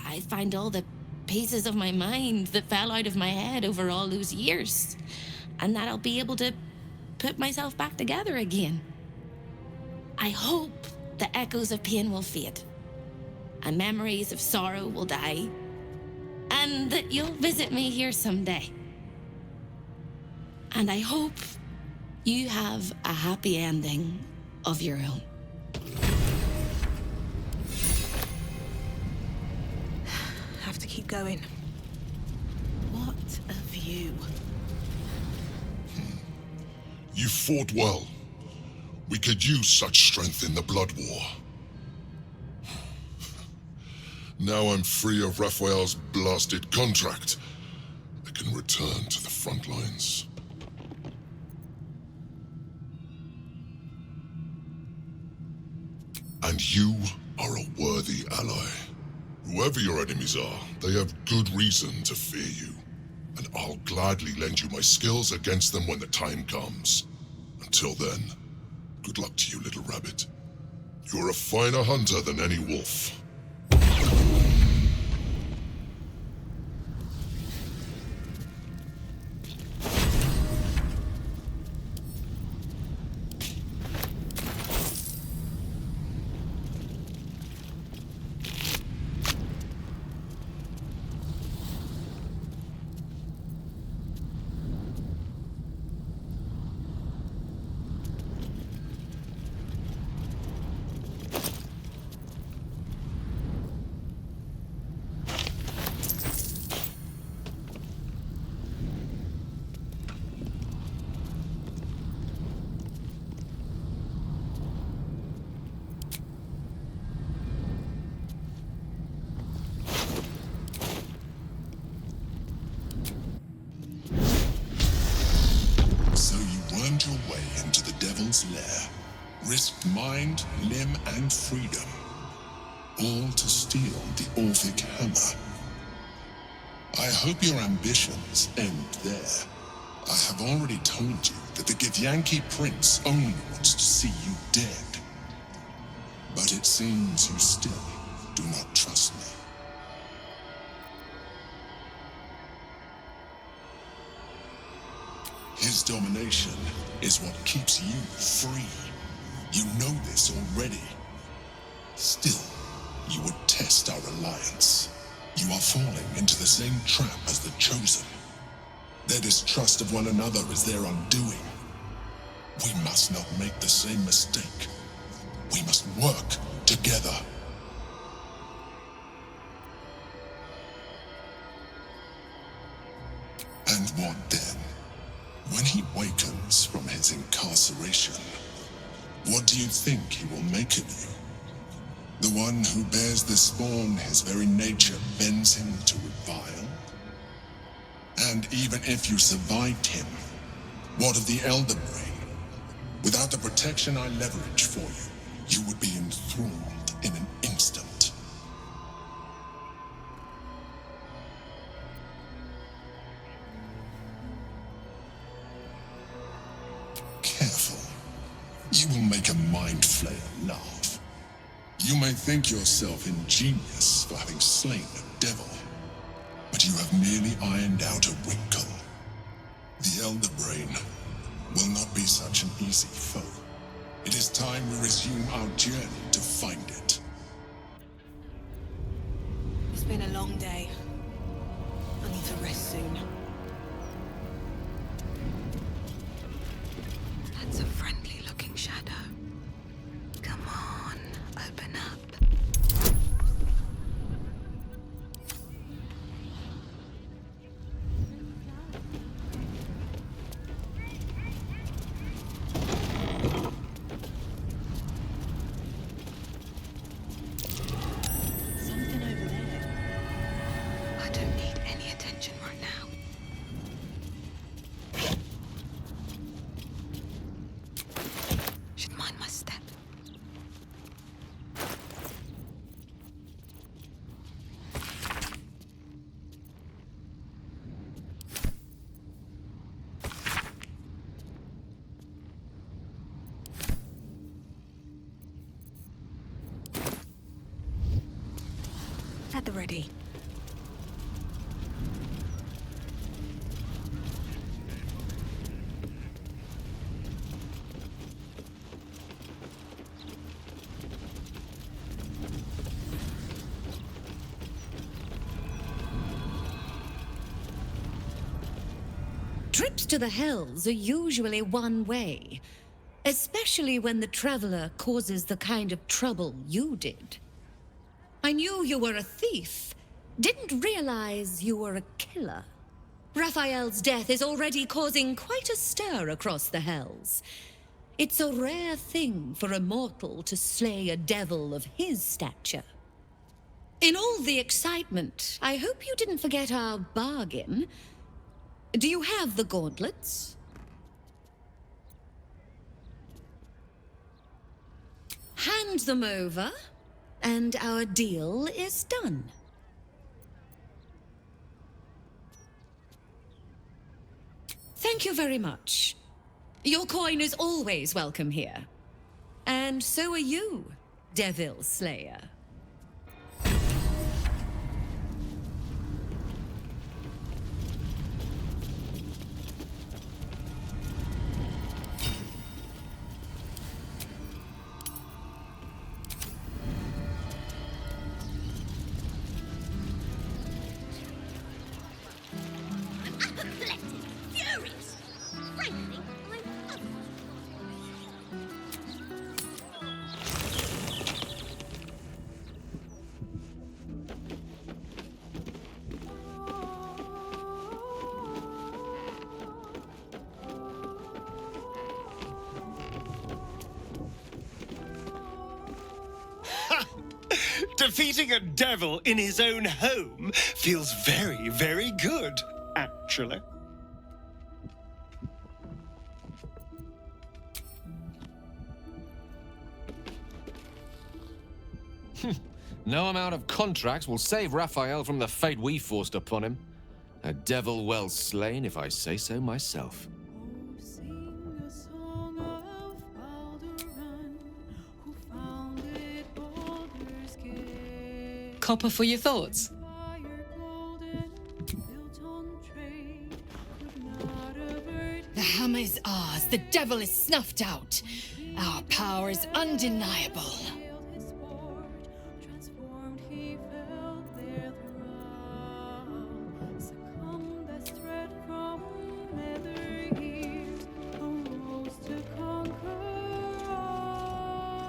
I find all the pieces of my mind that fell out of my head over all those years, and that I'll be able to put myself back together again. I hope the echoes of pain will fade, and memories of sorrow will die, and that you'll visit me here someday. And I hope you have a happy ending of your own. Have to keep going. What a view. You fought well. We could use such strength in the Blood War. Now I'm free of Raphael's blasted contract. I can return to the front lines. And you are a worthy ally. Whoever your enemies are, they have good reason to fear you. And I'll gladly lend you my skills against them when the time comes. Until then, good luck to you, little rabbit. You're a finer hunter than any wolf. Your way into the Devil's Lair, risked mind, limb, and freedom, all to steal the Orphic Hammer. I hope your ambitions end there. I have already told you that the Githyanki Prince only wants to see you dead. But it seems you still do not trust me. His domination is what keeps you free. You know this already. Still, you would test our alliance. You are falling into the same trap as the Chosen. Their distrust of one another is their undoing. We must not make the same mistake. We must work together. And what then? When he wakens from his incarceration, what do you think he will make of you? The one who bears the spawn his very nature bends him to revile? And even if you survived him, what of the Elder Brain? Without the protection I leverage for you, you would be enthralled in an instant. Careful. You will make a mind flayer laugh. You may think yourself ingenious for having slain a devil, but you have merely ironed out a wrinkle. The Elder Brain will not be such an easy foe. It is time we resume our journey to find it. It's been a long day. I need to rest soon. That's a friendly-looking shadow. Come on, open up. Something over there. I don't need any attention right now. At the ready. Trips to the Hells are usually one way, especially when the traveler causes the kind of trouble you did. I knew you were a thief, didn't realize you were a killer. Raphael's death is already causing quite a stir across the Hells. It's a rare thing for a mortal to slay a devil of his stature. In all the excitement, I hope you didn't forget our bargain. Do you have the gauntlets? Hand them over, and our deal is done. Thank you very much. Your coin is always welcome here. And so are you, Devil Slayer. Defeating a devil in his own home feels very, very good, actually. No amount of contracts will save Raphael from the fate we forced upon him. A devil well slain, if I say so myself. Copper for your thoughts. The hammer is ours. The devil is snuffed out. Our power is undeniable.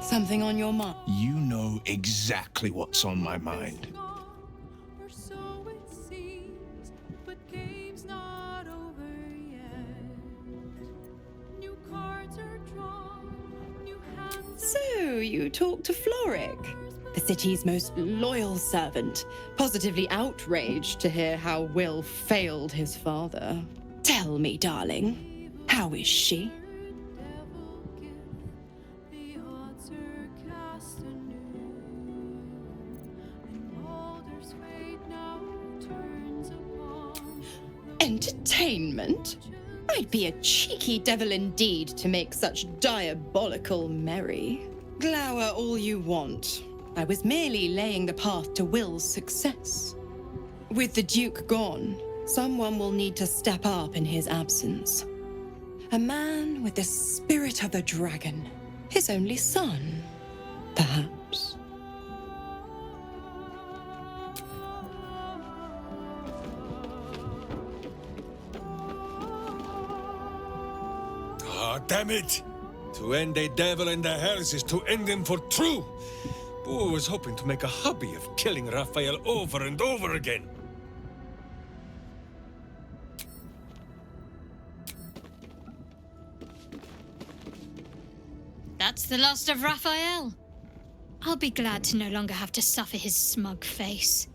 Something on your mind? You know exactly what's on my mind. So, you talked to Floric, the city's most loyal servant, positively outraged to hear how Will failed his father. Tell me, darling, how is she? Entertainment? I'd be a cheeky devil indeed to make such diabolical merry. Glower all you want. I was merely laying the path to Will's success. With the Duke gone, someone will need to step up in his absence. A man with the spirit of the dragon. His only son, perhaps. Ah, damn it! To end a devil in the hells is to end him for true. Boo was hoping to make a hobby of killing Raphael over and over again. That's the last of Raphael. I'll be glad to no longer have to suffer his smug face.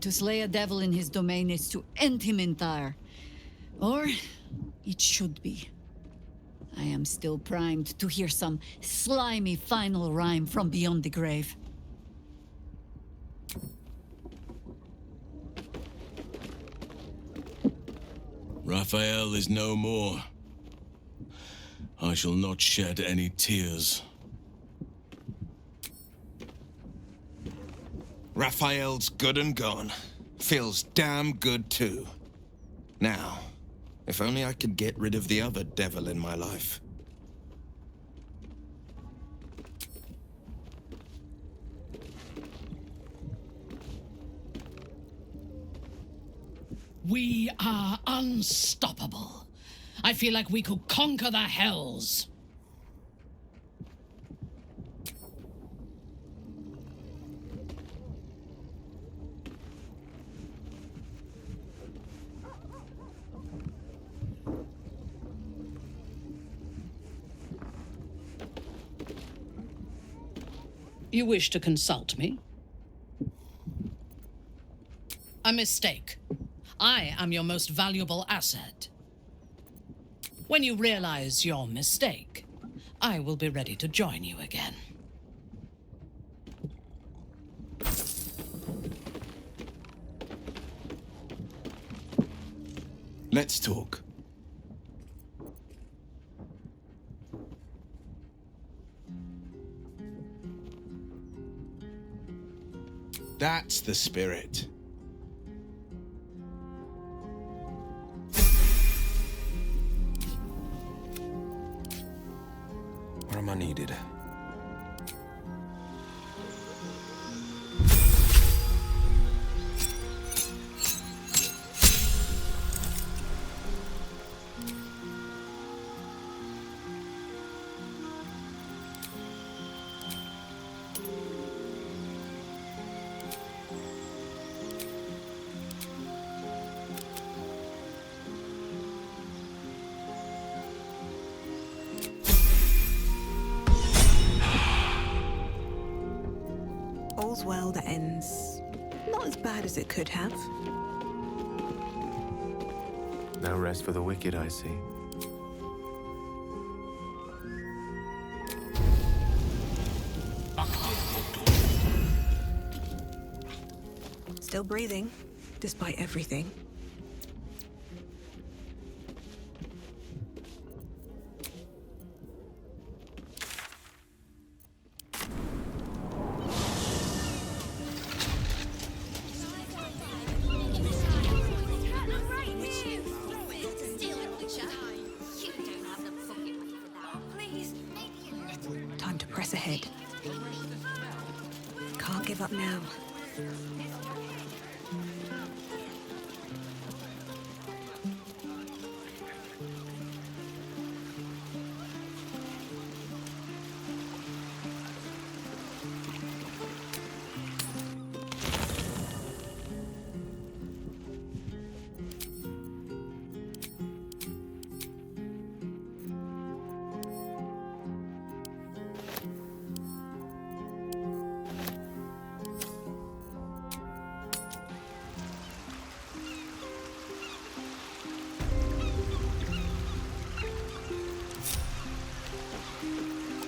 To slay a devil in his domain is to end him entire. Or it should be. I am still primed to hear some slimy final rhyme from beyond the grave. Raphael is no more. I shall not shed any tears. Raphael's good and gone. Feels damn good too. Now, if only I could get rid of the other devil in my life. We are unstoppable. I feel like we could conquer the hells. You wish to consult me? A mistake. I am your most valuable asset. When you realize your mistake, I will be ready to join you again. Let's talk. That's the spirit. Where am I needed? All's well that ends not as bad as it could have. No rest for the wicked, I see. Still breathing, despite everything. Time to press ahead. Can't give up now.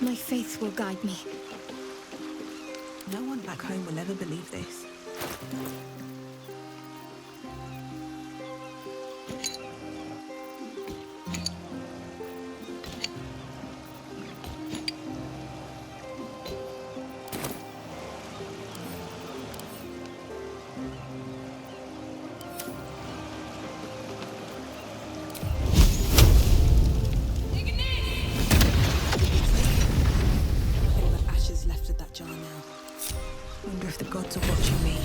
My faith will guide me. No one back home will ever believe this. All the ashes left of that jar now. Wonder if the gods are watching me.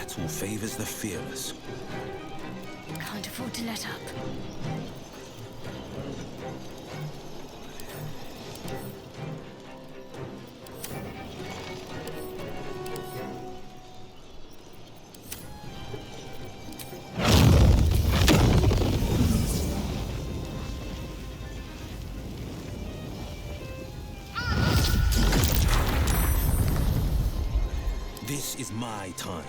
Battle favors the fearless. Can't afford to let up. This is my time.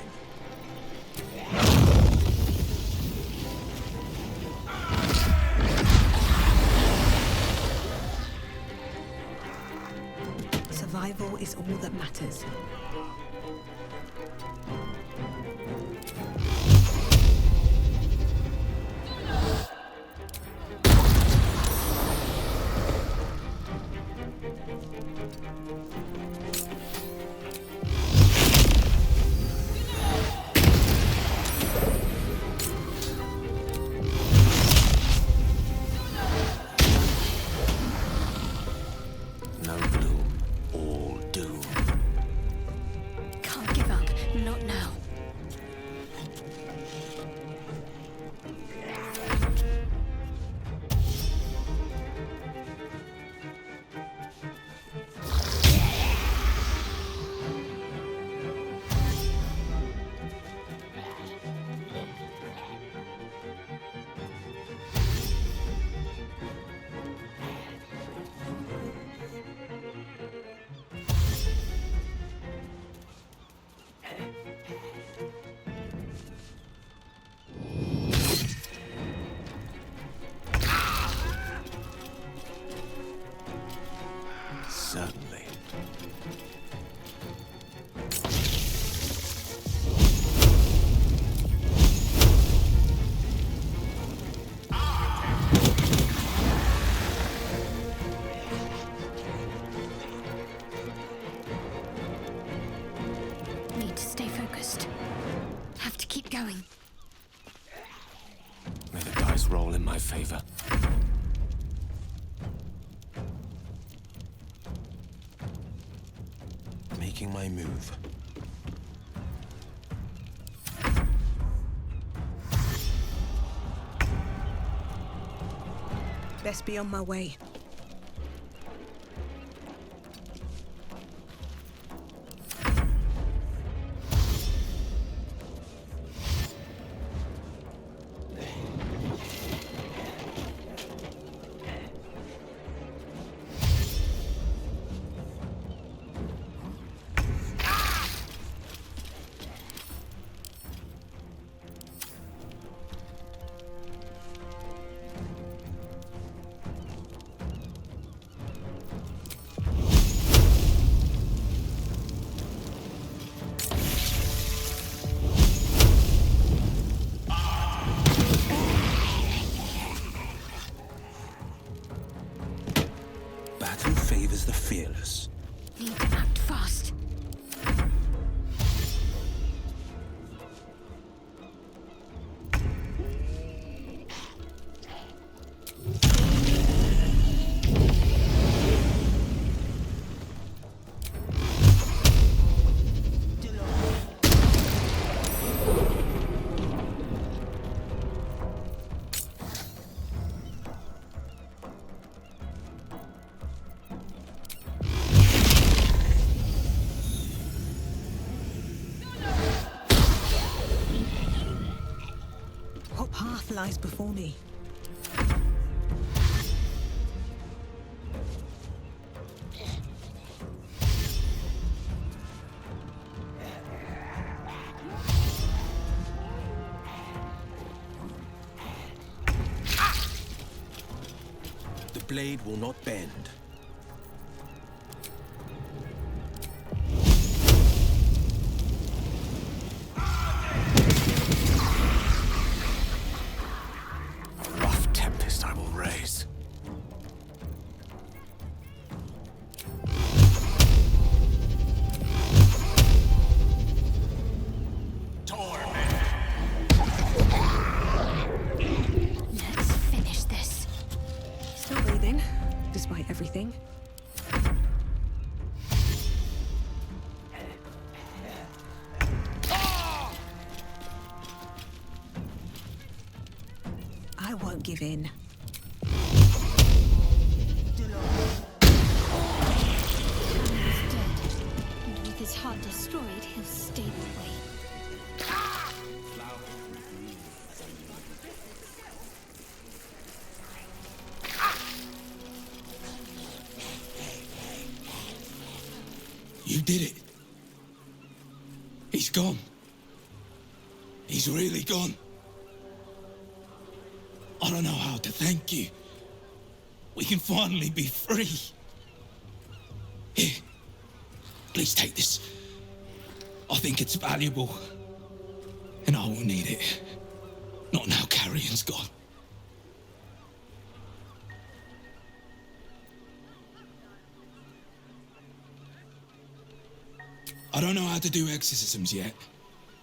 Survival is all that matters. No gloom, all doom. Can't give up. Not now. Certainly. Need to stay focused. Have to keep going. May the dice roll in my favor. Making my move. Best be on my way. Battle favors the fearless. Need to act fast. What path lies before me? The blade will not bend. A rough tempest I will raise. Let's finish this. Still breathing, despite everything. give in. And with his heart destroyed, he'll stay that way. You did it. He's gone. He's really gone. I don't know how to thank you. We can finally be free. Here, please take this. I think it's valuable. And I will need it. Not now Carrion's gone. I don't know how to do exorcisms yet,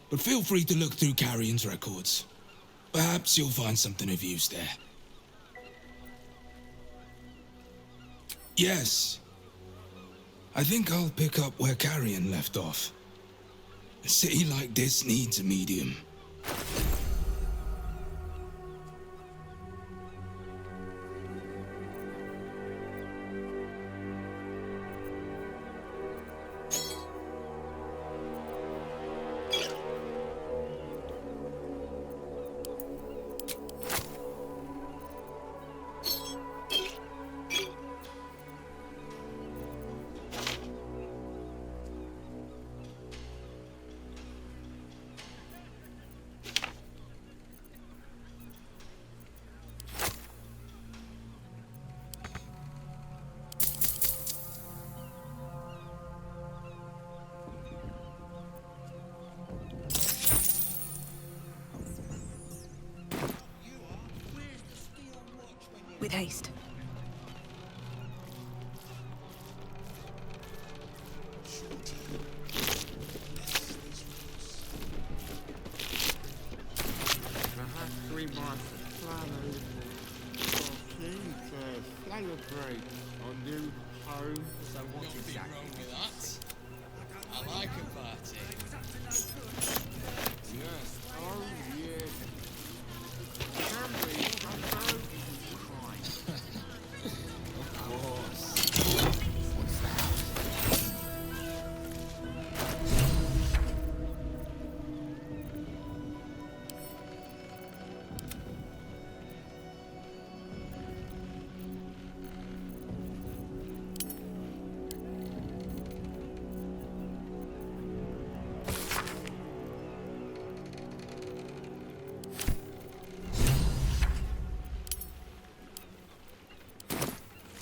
but feel free to look through Carrion's records. Perhaps you'll find something of use there. Yes. I think I'll pick up where Carrion left off. A city like this needs a medium. With haste. Celebrate our new home. So what exactly with that? I like a party. Yes. Oh yes. Can we? Of course. What's that?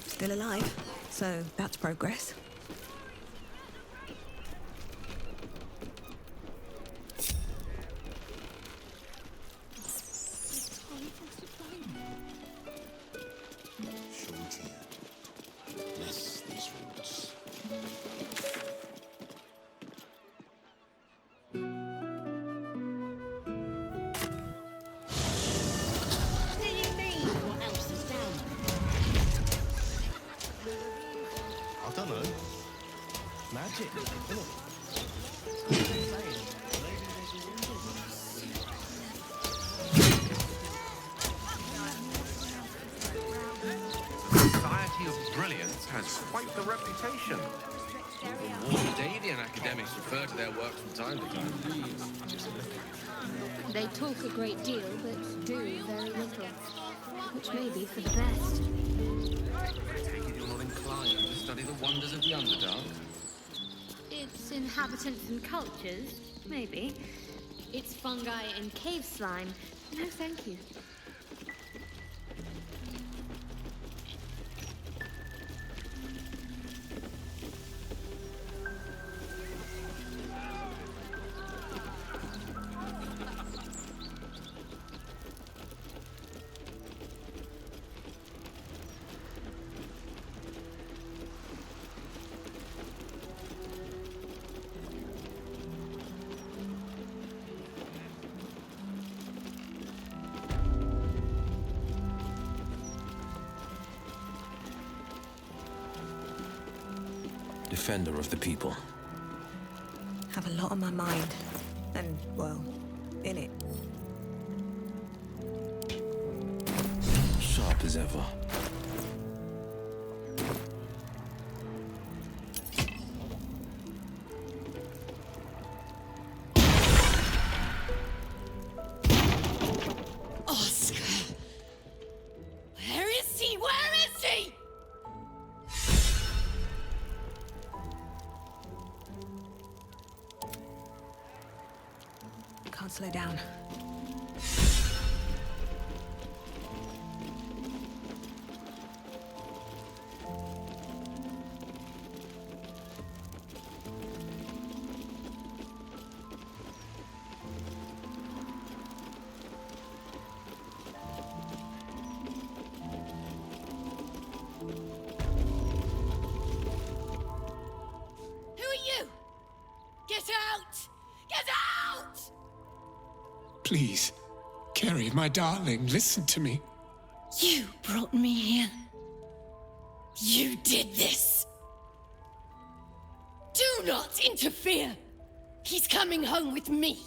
Still alive, so that's progress. Bless these roots. What else is down? I don't know. Magic, isn't it? Society of Brilliance has quite the reputation. Even more Dadian academics refer to their work from time to time. They talk a great deal, but do very little. Which may be for the best. I take it you're not inclined to study the wonders of the Underdark? Its inhabitants and cultures, maybe. Its fungi and cave slime. No, thank you. Defender of the people. Have a lot on my mind. And, well, in it. sharp as ever. Oscar! Where is he? Where is he? Can't slow down. Who are you? Get out! Get out! Please, Kerry, my darling, listen to me. You brought me here. You did this. Do not interfere. He's coming home with me.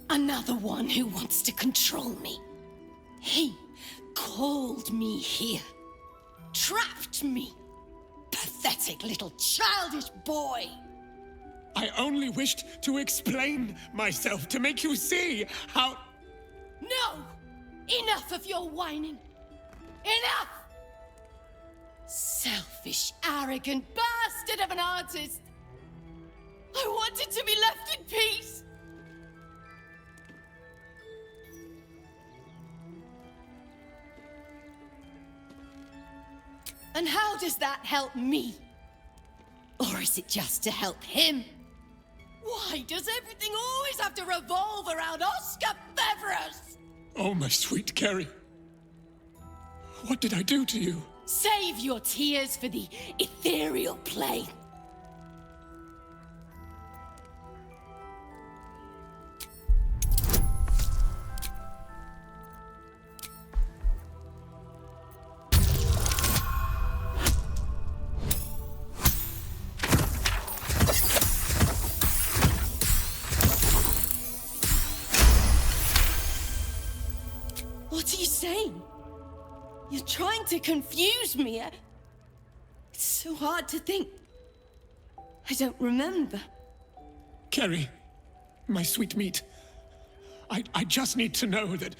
Another one who wants to control me. He called me here. Trapped me. Pathetic little childish boy. I only wished to explain myself to make you see how... No! Enough of your whining. Enough! Selfish, arrogant bastard of an artist. I wanted to be left in peace. And how does that help me? Or is it just to help him? Why does everything always have to revolve around Oscar Beverus? Oh, my sweet Kerry. What did I do to you? Save your tears for the ethereal plane. What are you saying? You're trying to confuse me. It's so hard to think. I don't remember. Kerry, my sweet meat. I just need to know that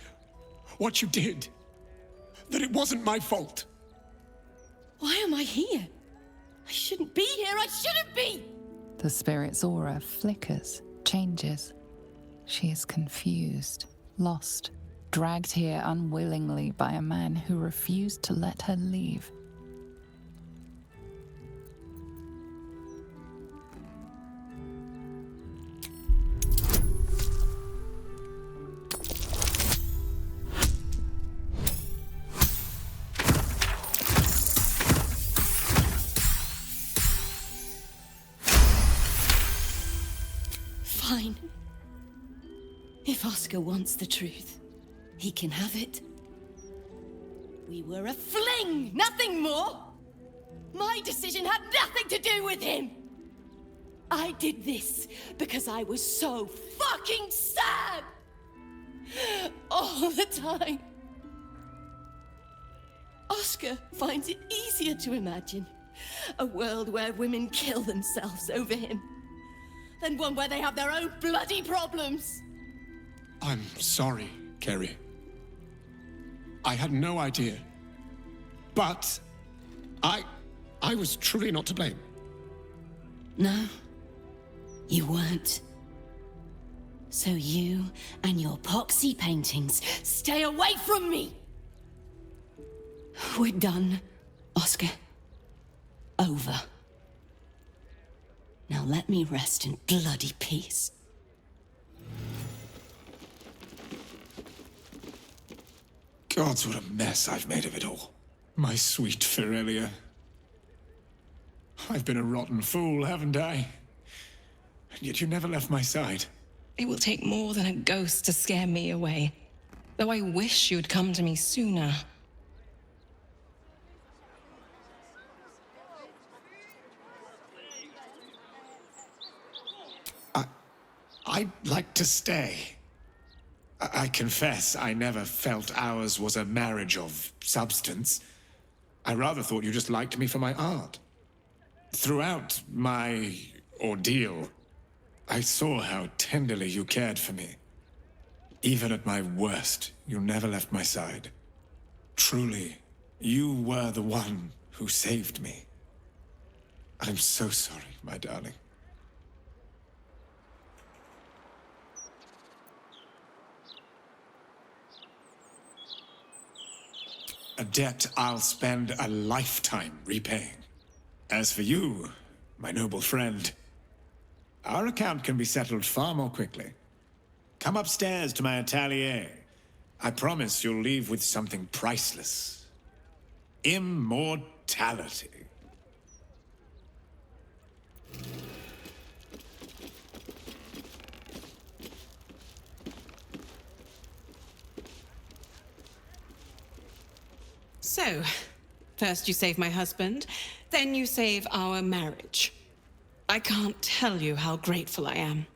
what you did, that it wasn't my fault. Why am I here? I shouldn't be here. I shouldn't be. The spirit's aura flickers, changes. She is confused, lost, dragged here unwillingly by a man who refused to let her leave. Fine. If Oscar wants the truth, he can have it. We were a fling, nothing more. My decision had nothing to do with him. I did this because I was so fucking sad. All the time. Oscar finds it easier to imagine a world where women kill themselves over him than one where they have their own bloody problems. I'm sorry, Kerry. I had no idea. But I was truly not to blame. No, you weren't. So you and your poxy paintings stay away from me. We're done, Oscar. Over. Now let me rest in bloody peace. Gods, what a mess I've made of it all. My sweet Ferelia. I've been a rotten fool, haven't I? And yet you never left my side. It will take more than a ghost to scare me away. Though I wish you'd come to me sooner. I'd like to stay. I confess I never felt ours was a marriage of substance. I rather thought you just liked me for my art. Throughout my ordeal, I saw how tenderly you cared for me. Even at my worst, you never left my side. Truly, you were the one who saved me. I'm so sorry, my darling. A debt I'll spend a lifetime repaying. As for you, my noble friend, our account can be settled far more quickly. Come upstairs to my atelier. I promise you'll leave with something priceless. Immortality. So, first you save my husband, then you save our marriage. I can't tell you how grateful I am.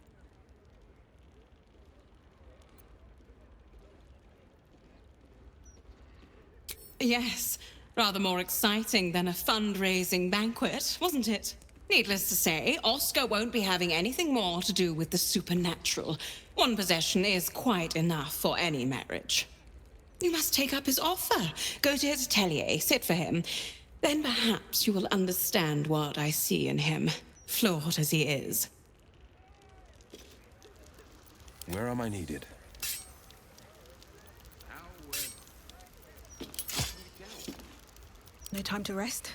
Yes, rather more exciting than a fundraising banquet, wasn't it? Needless to say, Oscar won't be having anything more to do with the supernatural. One possession is quite enough for any marriage. You must take up his offer. Go to his atelier, sit for him. Then perhaps you will understand what I see in him, flawed as he is. Where am I needed? No time to rest?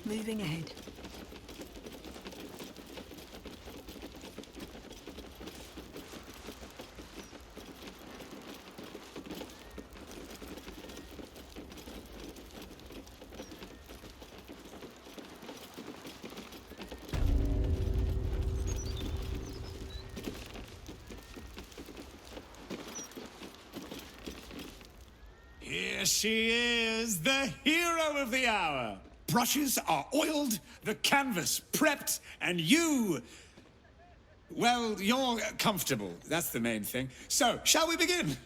Moving ahead. Here she is, the hero of the hour. Brushes are oiled, the canvas prepped, and you... well, you're comfortable. That's the main thing. So, shall we begin?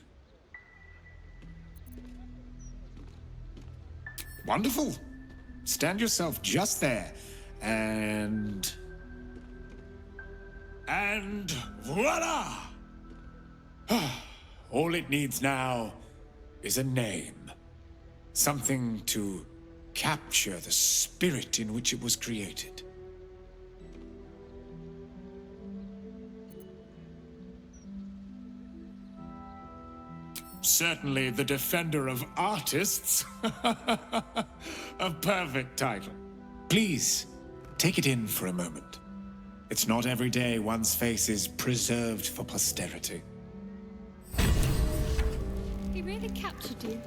Wonderful. Stand yourself just there. And voila! All it needs now is a name. Something to capture the spirit in which it was created. Certainly the defender of artists. A perfect title. Please, take it in for a moment. It's not every day one's face is preserved for posterity. He really captured you.